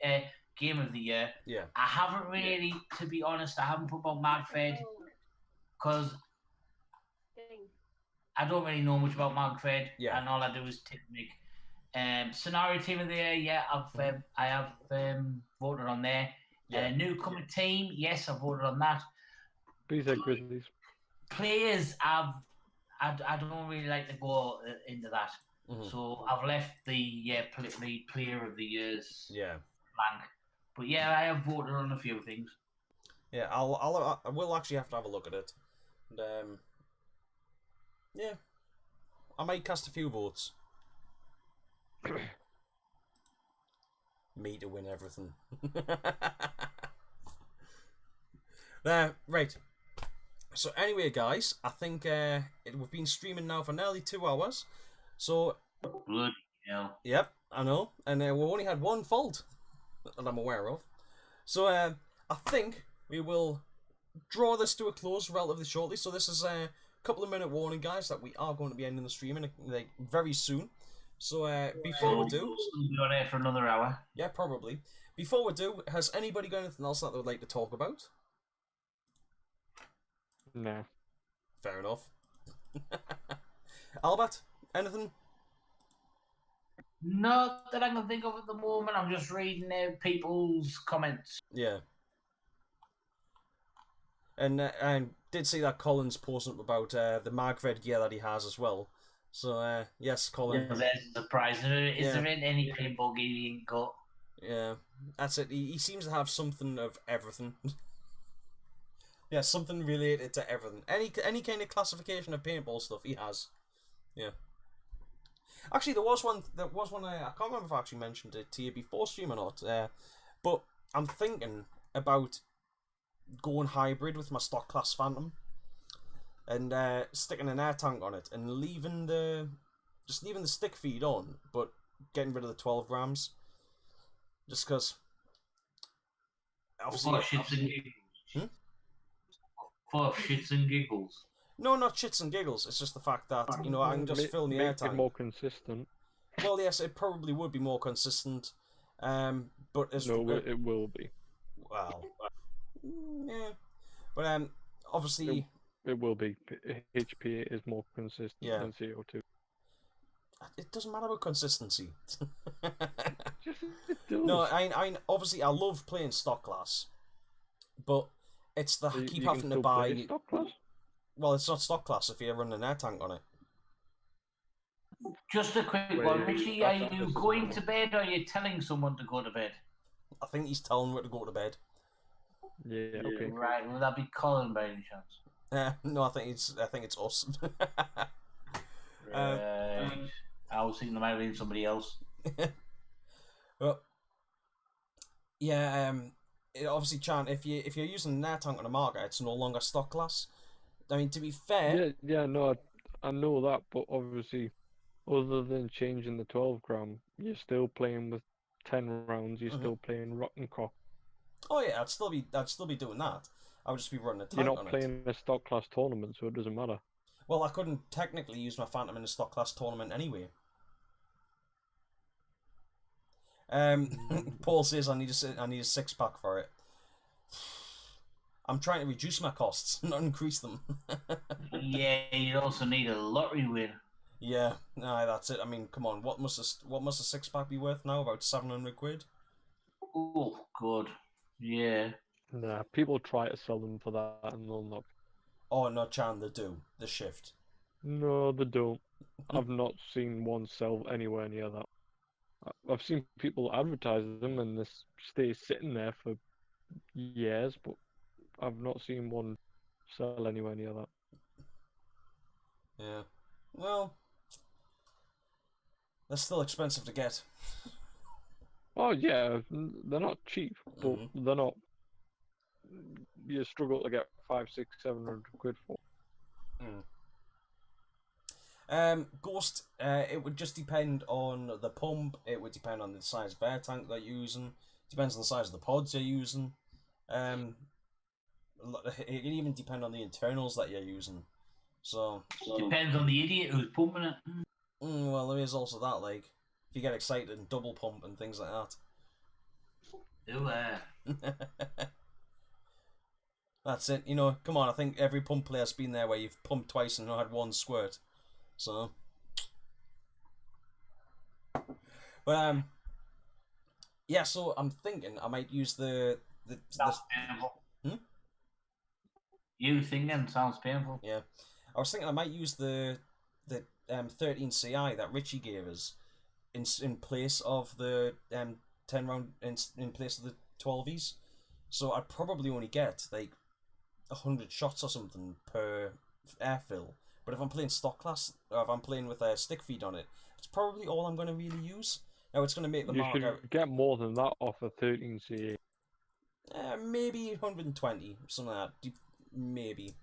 game of the year. Yeah. I haven't really, to be honest, I haven't put about Magfed because I don't really know much about Magfed, and all I do is tip Mick. Scenario team of the year, I have voted on there. Newcomer team, yes, I've voted on that. BZ Grizzlies. Players, I don't really like to go into that. So I've left the player of the year's blank. But yeah, I have voted on a few things. Yeah, I will actually have to have a look at it. And, yeah, I might cast a few votes. Me to win everything. Right. So anyway, guys, I think we've been streaming now for nearly 2 hours. So. Bloody hell. Yep, I know, and we only had one fault that I'm aware of. So I think we will draw this to a close relatively shortly. So this is a couple of minute warning, guys, that we are going to be ending the stream very soon. So before we do, we'll be on air for another hour. Yeah, probably. Before we do, has anybody got anything else that they would like to talk about? No. Fair enough. Albert, anything? Not that I can think of at the moment. I'm just reading people's comments. Yeah. And I did see that Colin's posting up about the Magfed gear that he has as well. So, yes, Colin. Yeah, there's a surprise. Is there any paintball game he ain't got? Yeah, that's it. He seems to have something of everything. Yeah, something related to everything. Any kind of classification of paintball stuff he has. Yeah. Actually, there was one I can't remember if I actually mentioned it to you before stream or not. But I'm thinking about going hybrid with my stock class Phantom. And sticking an air tank on it and leaving the stick feed on, but getting rid of the 12 grams. Just because. Obviously, for shits and giggles. For shits and giggles. No, not shits and giggles. It's just the fact that I can just fill the air tank. Make it more consistent. Well, yes, it probably would be more consistent. But as it will be. Well, yeah, but obviously. It will be. HP is more consistent than CO2. It doesn't matter about consistency. It does. No, I obviously I love playing stock class, but it's the keep having to buy. Stock class? Well, it's not stock class if you run an air tank on it. Just a quick one, Richie. Are you going to bed, or are you telling someone to go to bed? I think he's telling her to go to bed. Yeah. Okay. Right. Will that be Colin by any chance? No, I think it's us. Right. I was thinking there might have been somebody else. Well, yeah. Obviously, Chan, if you're using an air tank on a marker, it's no longer stock class. I mean, to be fair. Yeah. No, I know that, but obviously, other than changing the 12 gram, you're still playing with 10 rounds. You're still playing rock and cock. Oh yeah, I'd still be doing that. I would just be running a tank You're not on it. playing a stock class tournament, so it doesn't matter. Well, I couldn't technically use my Phantom in a stock class tournament anyway. Paul says I need a 6-pack for it. I'm trying to reduce my costs, not increase them. Yeah, you'd also need a lottery win. Yeah, that's it. I mean, come on, what must a 6-pack be worth now? About 700 quid. Oh, good. Yeah. Nah, people try to sell them for that and they'll not. Oh no, Chan, they do. The shift. No, they don't. I've not seen one sell anywhere near that. I've seen people advertise them and they stay sitting there for years, but I've not seen one sell anywhere near that. Yeah. Well, they're still expensive to get. Oh yeah, they're not cheap, but they're not. You struggle to get 500, 600, 700 quid for. Ghost, it would just depend on the pump. It would depend on the size of air tank they're using. Depends on the size of the pods you're using. It can even depend on the internals that you're using. So depends on the idiot who's pumping it. Well, there is also that, like, if you get excited and double pump and things like that. That's it. You know, come on. I think every pump player's been there where you've pumped twice and not had one squirt. So, but yeah. So I'm thinking I might use the. Sounds painful. You thinking sounds painful. Yeah, I was thinking I might use the 13 CI that Richie gave us in place of the 10 round in place of the 12s. So I'd probably only get like 100 shots or something per airfill. But if I'm playing stock class, or if I'm playing with a stick feed on it, it's probably all I'm going to really use. Now it's going to make the marker. You should get more than that off a 13 CA. Maybe 120, something like that. Maybe.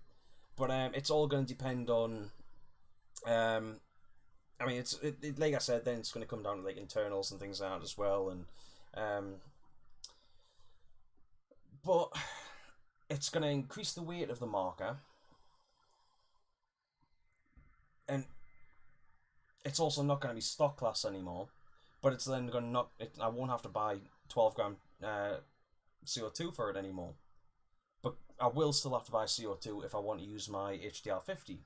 But it's all going to depend on. I mean, it's like I said. Then it's going to come down to like internals and things like that as well, and but it's going to increase the weight of the marker, and it's also not going to be stock class anymore. But it's then going to not. I won't have to buy 12 gram CO2 for it anymore. But I will still have to buy CO2 if I want to use my HDR 50.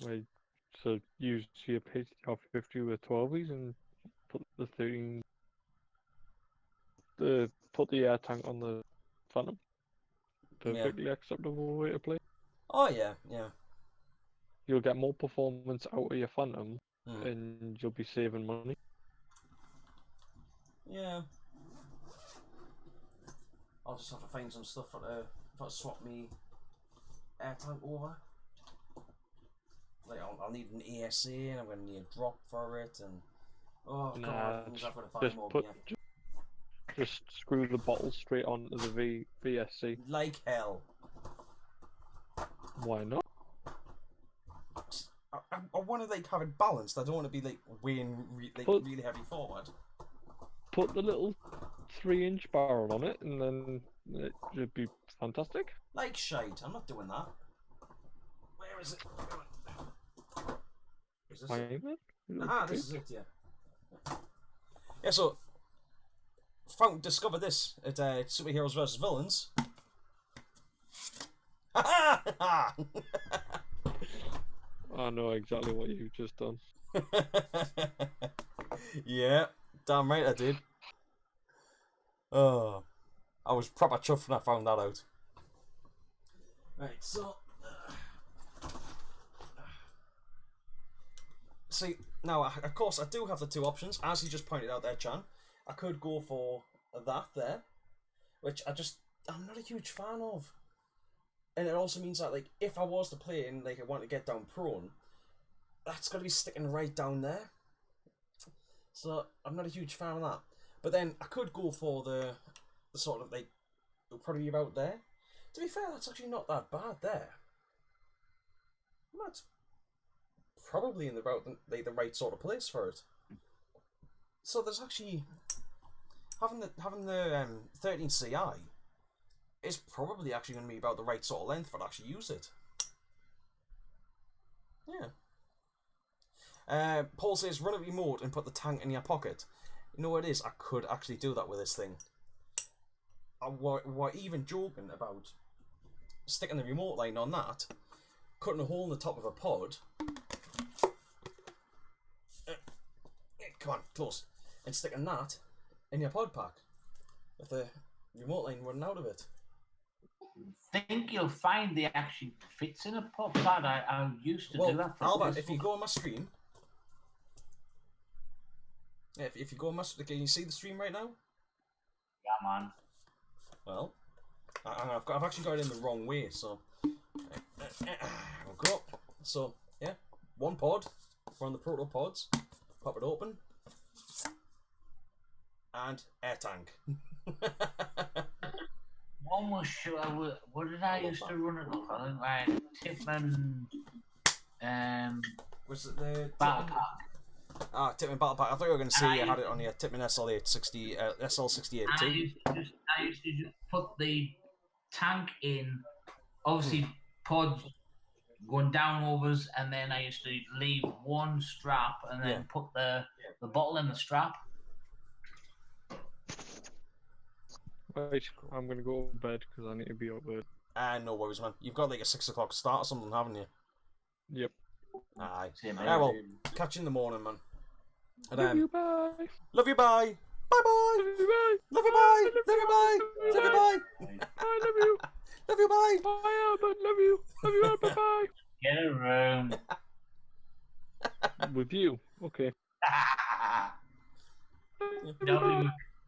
Right. So use your HDR 50 with 12s and put the 13. Put the air tank on the Phantom. Perfectly acceptable way to play. Oh yeah, yeah. You'll get more performance out of your Phantom, and you'll be saving money. Yeah. I'll just have to find some stuff if I swap me air tank over. Like I'll need an ESA and I'm gonna need a drop for it and God, I've got to find more. Just screw the bottle straight onto the VSC. Like hell. Why not? I want to like have it balanced. I don't want to be like weighing really heavy forward. Put the little 3-inch barrel on it, and then it should be fantastic. Like shite. I'm not doing that. Where is it? Is this it? This is it. Yeah. Yeah. So, discover this at Superheroes vs Villains. I know exactly what you've just done. Yeah, damn right I did. Oh, I was proper chuffed when I found that out. Right, so see, now, of course, I do have the two options, as you just pointed out there, Chan. I could go for that there, which I'm not a huge fan of. And it also means that, like, if I was to play and, like, I want to get down prone, that's got to be sticking right down there. So, I'm not a huge fan of that. But then, I could go for the sort of, like, it'll probably be about there. To be fair, that's actually not that bad there. That's probably in the right sort of place for it. So there's actually having the 13 CI is probably actually going to be about the right sort of length for to actually use it. Yeah. Paul says run a remote and put the tank in your pocket. You know what it is? I could actually do that with this thing. We're even joking about sticking the remote line on that, cutting a hole in the top of a pod. Come on, close. And sticking that in your pod pack with the remote line running out of it. I think you'll find they actually fits in a pod pad. I used to do that for Albert, if you go on my stream, if you go on my stream, can you see the stream right now? Yeah, man. Well, I've actually got it in the wrong way, so we'll go. So yeah, one pod. We're on the proto pods. Pop it open. And air tank. One was sure. What did I used to run it off? I think like Tipman. Was it the Battle Pack? Tipman Battle Pack. I thought you were going to say you had it on your Tipman SL860, SL68 too. I used to just put the tank in, obviously pods going down overs, and then I used to leave one strap and then put the bottle in the strap. Right, I'm gonna go to bed because I need to be up there. No worries, man. You've got like a 6 o'clock start or something, haven't you? Yep. Aye. Well, catch you in the morning, man. And, love you, bye. Love you, bye. Bye bye. Love you, bye. Love you, bye. Love you, bye. Love you, bye. I love you. Love you, bye. Bye, Albert. Love you. Love you, Albert. Bye. Get a room. With you, okay.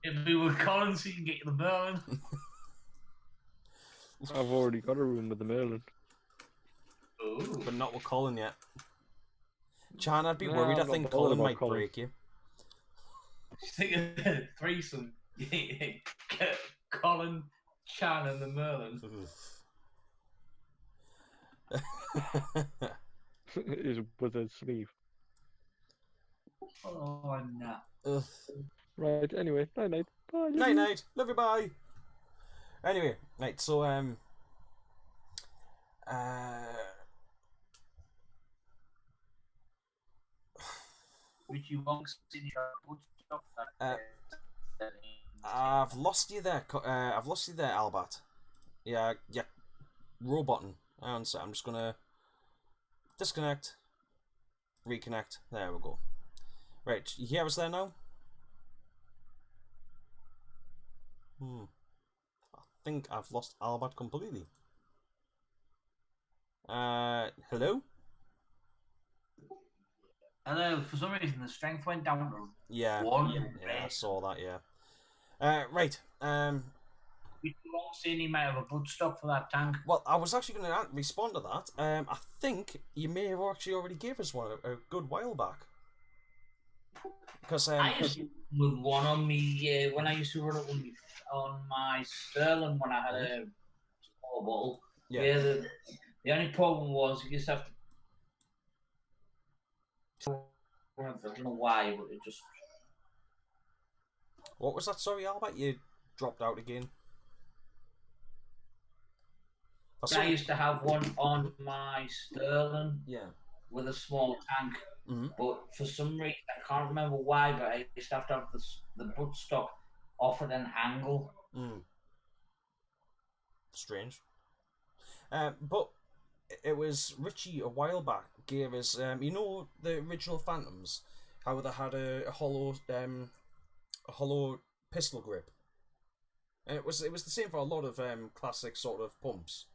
It'll be with Colin so you can get the Merlin. I've already got a room with the Merlin. Ooh. But not with Colin yet. Chan, I'd be worried. I think Colin might break you. Think of a threesome. Colin, Chan, and the Merlin. Is with a sleeve. Oh no. Right. Anyway, night night. Bye. Night night. Love you. Bye. Anyway, right. So Richie Wong's in stuff. I've lost you there. I've lost you there, Albert. Yeah. Roboting. I'm just gonna disconnect, reconnect. There we go. Right, you hear us there now? I think I've lost Albert completely. Hello? Hello. For some reason, the strength went down to Yeah. 1. Yeah, I saw that. Yeah. Right. We won't see any might have a bloodstock for that tank. Well, I was actually going to respond to that. I think you may have actually already gave us one a good while back. Because I used to with one on me when I used to run it on my Sterling when I had a small bottle. Yeah. The only problem was you just have to. I don't know why, but it just. What was that? Sorry, Albert, you dropped out again. I used to have one on my Sterling. Yeah. With a small tank. But for some reason, I can't remember why, but I used to have the buttstock offered an angle. Strange. But it was Richie a while back gave us, you know, the original Phantoms, how they had a hollow pistol grip. And it was the same for a lot of classic sort of pumps.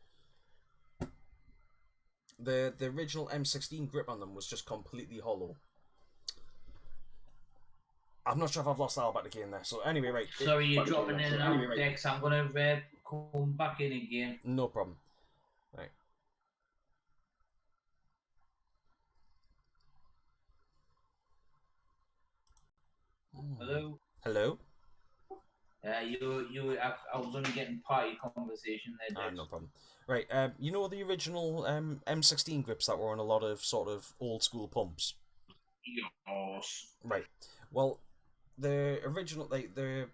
The original M16 grip on them was just completely hollow. I'm not sure if I've lost Albert again there. So anyway, right. Sorry, you're dropping in and out, Dex. I'm going to come back in again. No problem. Right. Hello? Hello? I was only getting party conversation there, Dex. No problem. Right, you know the original M16 grips that were on a lot of sort of old school pumps? Yes. Right. Well, the original, like, the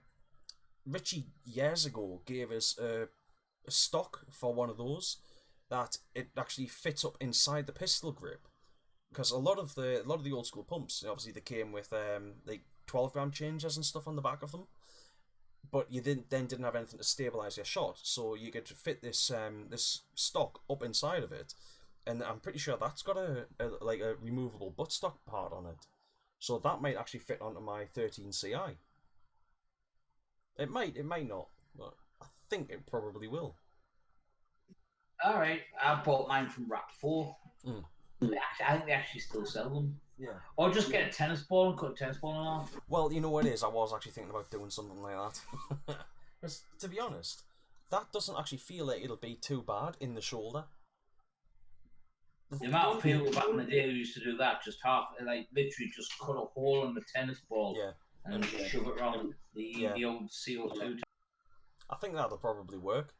Richie years ago gave us a stock for one of those that it actually fits up inside the pistol grip. Because a lot of the old school pumps, obviously they came with like 12-gram changes and stuff on the back of them, but you didn't have anything to stabilize your shot, so you could fit this this stock up inside of it, and I'm pretty sure that's got a removable buttstock part on it, so that might actually fit onto my 13 Ci. It might not, but I think it probably will. All right, I bought mine from Rap 4. I think they actually still sell them. Yeah. Or just get a tennis ball and cut a tennis ball in half. Well, you know what it is? I was actually thinking about doing something like that. Because, to be honest, that doesn't actually feel like it'll be too bad in the shoulder. The amount of people back in the day who used to do that, just literally just cut a hole in the tennis ball and shove it around the old CO2. I think that'll probably work.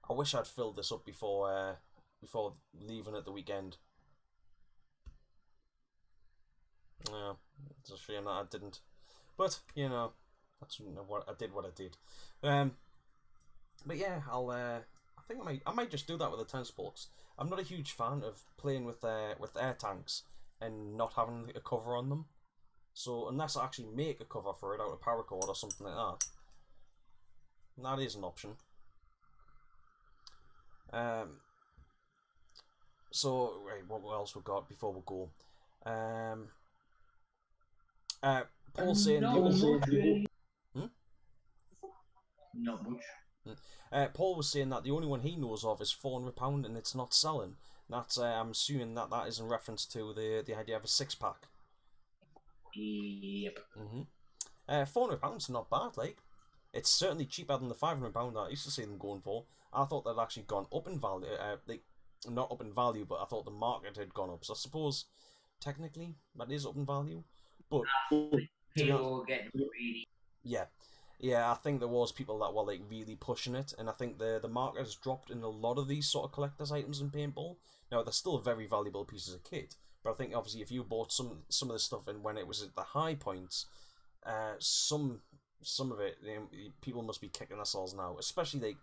I wish I'd filled this up before leaving at the weekend. Yeah, it's a shame that I didn't. But, you know, that's what I did. But yeah, I think I might just do that with the tennis balls. I'm not a huge fan of playing with air tanks and not having a cover on them. So unless I actually make a cover for it out of paracord or something like that, that is an option. So right, what else we got before we go? Paul saying Not much. Paul was saying that the only one he knows of is £400 and it's not selling. That's I'm assuming that is in reference to the idea of a 6-pack. Yep. £400 not bad. Like, it's certainly cheaper than the £500 that I used to see them going for. I thought they'd actually gone up in value. Not up in value, but I thought the market had gone up. So I suppose technically that is up in value. But people getting greedy. Yeah, I think there was people that were like really pushing it, and I think the market has dropped in a lot of these sort of collector's items in paintball. Now they're still very valuable pieces of kit, but I think obviously if you bought some of the stuff and when it was at the high points, some of it people must be kicking themselves now. Especially like,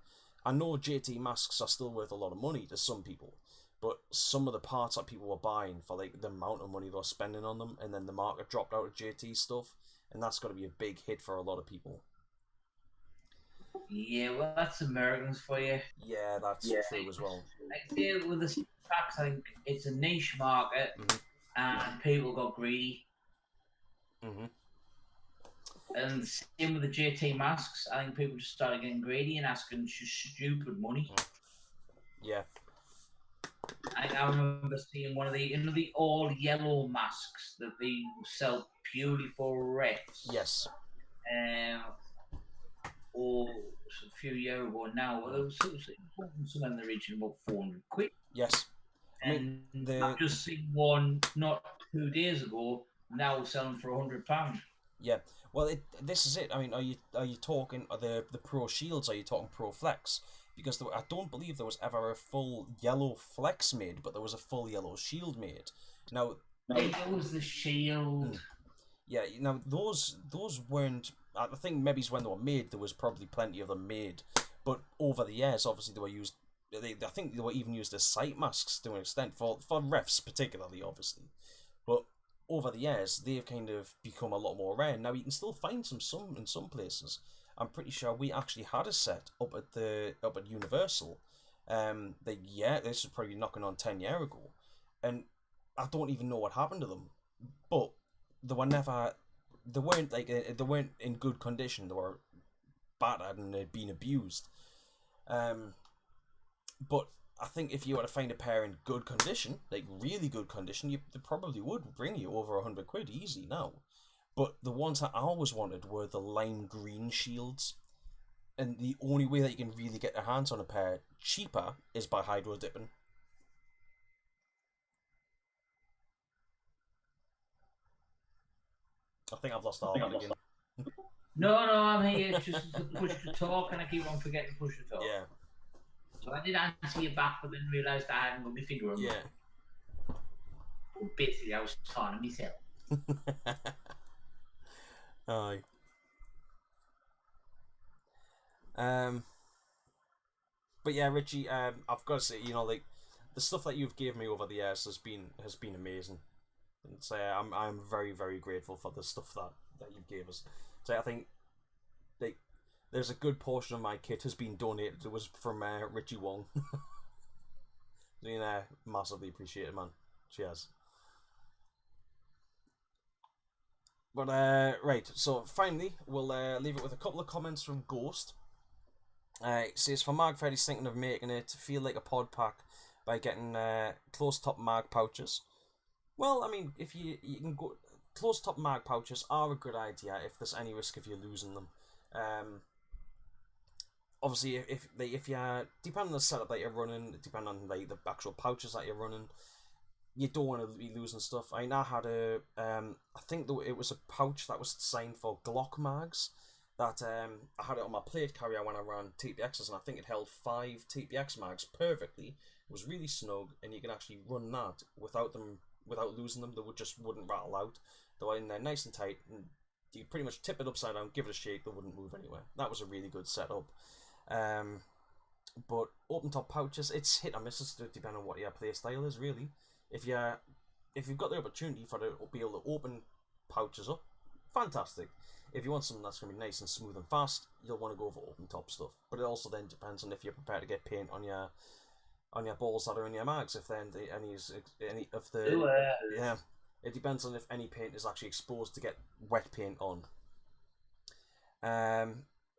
I know JT masks are still worth a lot of money to some people, but some of the parts that people were buying for like the amount of money they were spending on them, and then the market dropped out of JT stuff, and that's got to be a big hit for a lot of people. Yeah, well, that's Americans for you. Yeah, that's true as well. Like, with the packs, I think it's a niche market, and people got greedy. And same with the JT masks. I think people just started getting greedy and asking just stupid money. Yeah. I remember seeing one of the all yellow masks that they sell purely for refs. Yes. Or a few years ago now, it was somewhere in the region about £400. Yes. And I've just seen one not 2 days ago now selling for £100. Yeah. Well, this is it. I mean, are you talking the Pro Shields? Are you talking Pro Flex? Because I don't believe there was ever a full yellow Flex made, but there was a full yellow Shield made. Now, it was the Shield. Yeah. Now those weren't. I think maybe when they were made, there was probably plenty of them made, but over the years, obviously they were used. I think they were even used as sight masks to an extent for refs, particularly, obviously. But over the years, they've kind of become a lot more rare. Now you can still find some in some places. I'm pretty sure we actually had a set up at Universal. This is probably knocking on 10 years ago, and I don't even know what happened to them. But they were never. They weren't in good condition. They were battered and they'd been abused. But I think if you were to find a pair in good condition, like really good condition, they probably would bring you over £100 easy now. But the ones that I always wanted were the lime green shields. And the only way that you can really get your hands on a pair cheaper is by hydro dipping. I think I've lost Albert again. No, I'm here just to push to talk, and I keep on forgetting to push to talk. Yeah. So I did answer you back, but then realised I hadn't got my finger on Yeah. Well, basically, I was talking to myself. Aye. But yeah, Richie, I've got to say, like the stuff that you've given me over the years has been amazing. And so I'm very, very grateful for the stuff that you've gave us. So I think like there's a good portion of my kit has been donated. It was from Richie Wong. Massively appreciated, man. Cheers. But right, so finally we'll leave it with a couple of comments from Ghost. It says, for mag Freddy's thinking of making it feel like a pod pack by getting close top mag pouches. Well, I mean, if you can go, close top mag pouches are a good idea if there's any risk of you losing them. Obviously, if you depending on the setup that you're running, depending on like the actual pouches that you're running, you don't want to be losing stuff. I had a I think it was a pouch that was designed for Glock mags. That I had it on my plate carrier when I ran TPXs, and I think it held 5 TPX mags perfectly. It was really snug, and you can actually run that without losing them. They wouldn't rattle out. They were in there nice and tight, and you could pretty much tip it upside down, give it a shake, they wouldn't move anywhere. That was a really good setup. But open top pouches, it's hit or miss depending on what your play style is, really. If you've got the opportunity to be able to open pouches up, fantastic. If you want something that's going to be nice and smooth and fast, you'll want to go for open top stuff. But it also then depends on if you're prepared to get paint on your balls that are in your mags. If then it depends on if any paint is actually exposed to get wet paint on.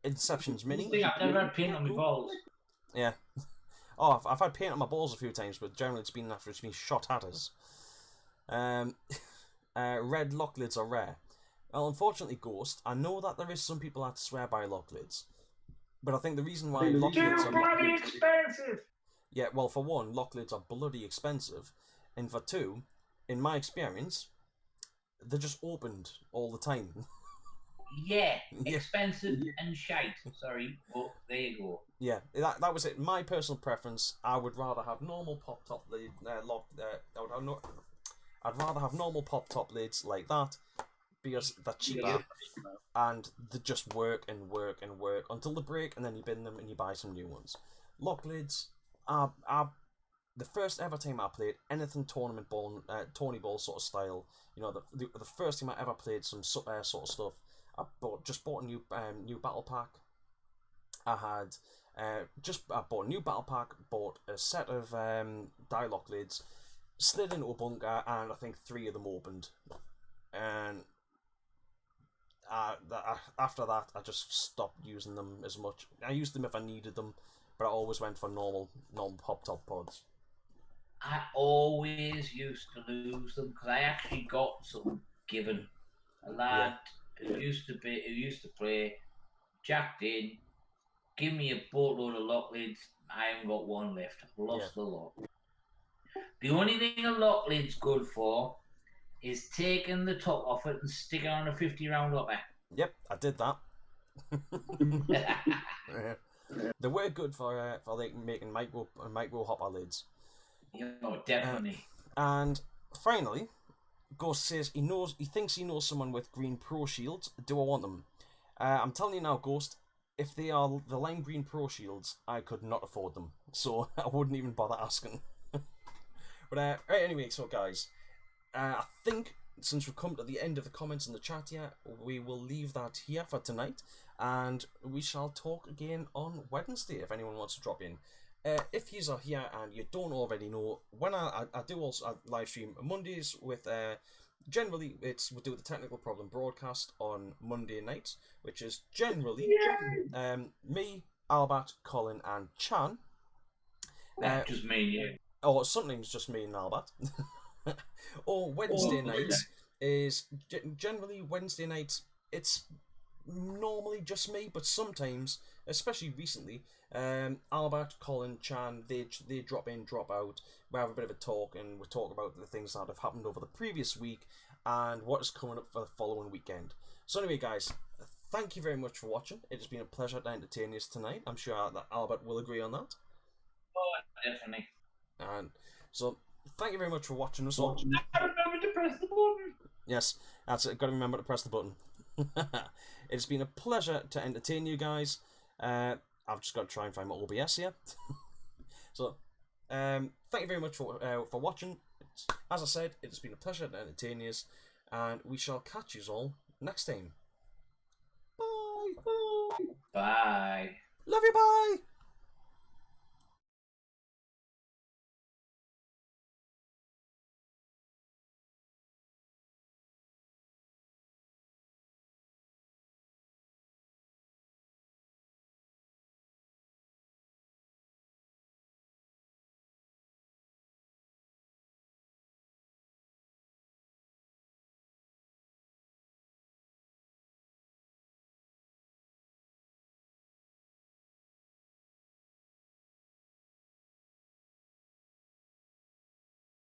Inception's Mini. I think I've never had paint on my balls. Yeah. Oh, I've had paint on my balls a few times, but generally it's been after it's been shot at us. Red lock lids are rare. Well, unfortunately, Ghost, I know that there is some people that swear by lock lids, but I think the reason why lock lids are bloody expensive. Yeah, well, for one, lock lids are bloody expensive, and for two, in my experience, they're just opened all the time. Yeah, expensive and shite. Sorry, but there you go. Yeah, that was it. My personal preference, I would rather have normal pop top lid I'd rather have normal pop top lids like that, because they're cheaper and they just work and work and work until they break, and then you bin them and you buy some new ones. Lock lids are the first ever time I played anything tournament ball, Tony ball sort of style. The first time I ever played some sort of stuff. I bought a new battle pack. I bought a new battle pack, bought a set of die lock lids, slid into a bunker, and I think 3 of them opened. And after that, I just stopped using them as much. I used them if I needed them, but I always went for normal pop top pods. I always used to lose them because I actually got some given. A lad who used to play, jacked in, give me a boatload of lock lids. I haven't got one left. I've lost the lot. The only thing a lock lid's good for is taking the top off it and sticking on a 50-round hopper. Yep, I did that. They were good for like making micro hopper lids. Oh, definitely. And finally, Ghost says he thinks he knows someone with green pro shields. Do I want them? I'm telling you now, Ghost, if they are the lime green pro shields, I could not afford them, so I wouldn't even bother asking. But right, anyway, so guys, I think since we've come to the end of the comments in the chat here, we will leave that here for tonight, and we shall talk again on Wednesday if anyone wants to drop in. If you are here and you don't already know, when I do also live stream Mondays with generally we do the technical problem broadcast on Monday nights, which is generally me, Albert, Colin, and Chan. Just me and you. Or sometimes just me and Albert. Or Wednesday nights, is generally Wednesday nights. It's normally just me, but sometimes, especially recently, Albert, Colin, Chan, they drop in, drop out. We have a bit of a talk, and we talk about the things that have happened over the previous week and what is coming up for the following weekend. So anyway, guys, thank you very much for watching. It has been a pleasure to entertain you tonight. I'm sure that Albert will agree on that. Oh, definitely. And so, thank you very much for watching us all. Remember to press the button. Yes, that's it. Got to remember to press the button. It's been a pleasure to entertain you guys. I've just got to try and find my OBS here. So, thank you very much for watching. As I said, it's been a pleasure to entertain you, and we shall catch you all next time. Bye. Bye. Love you. Bye.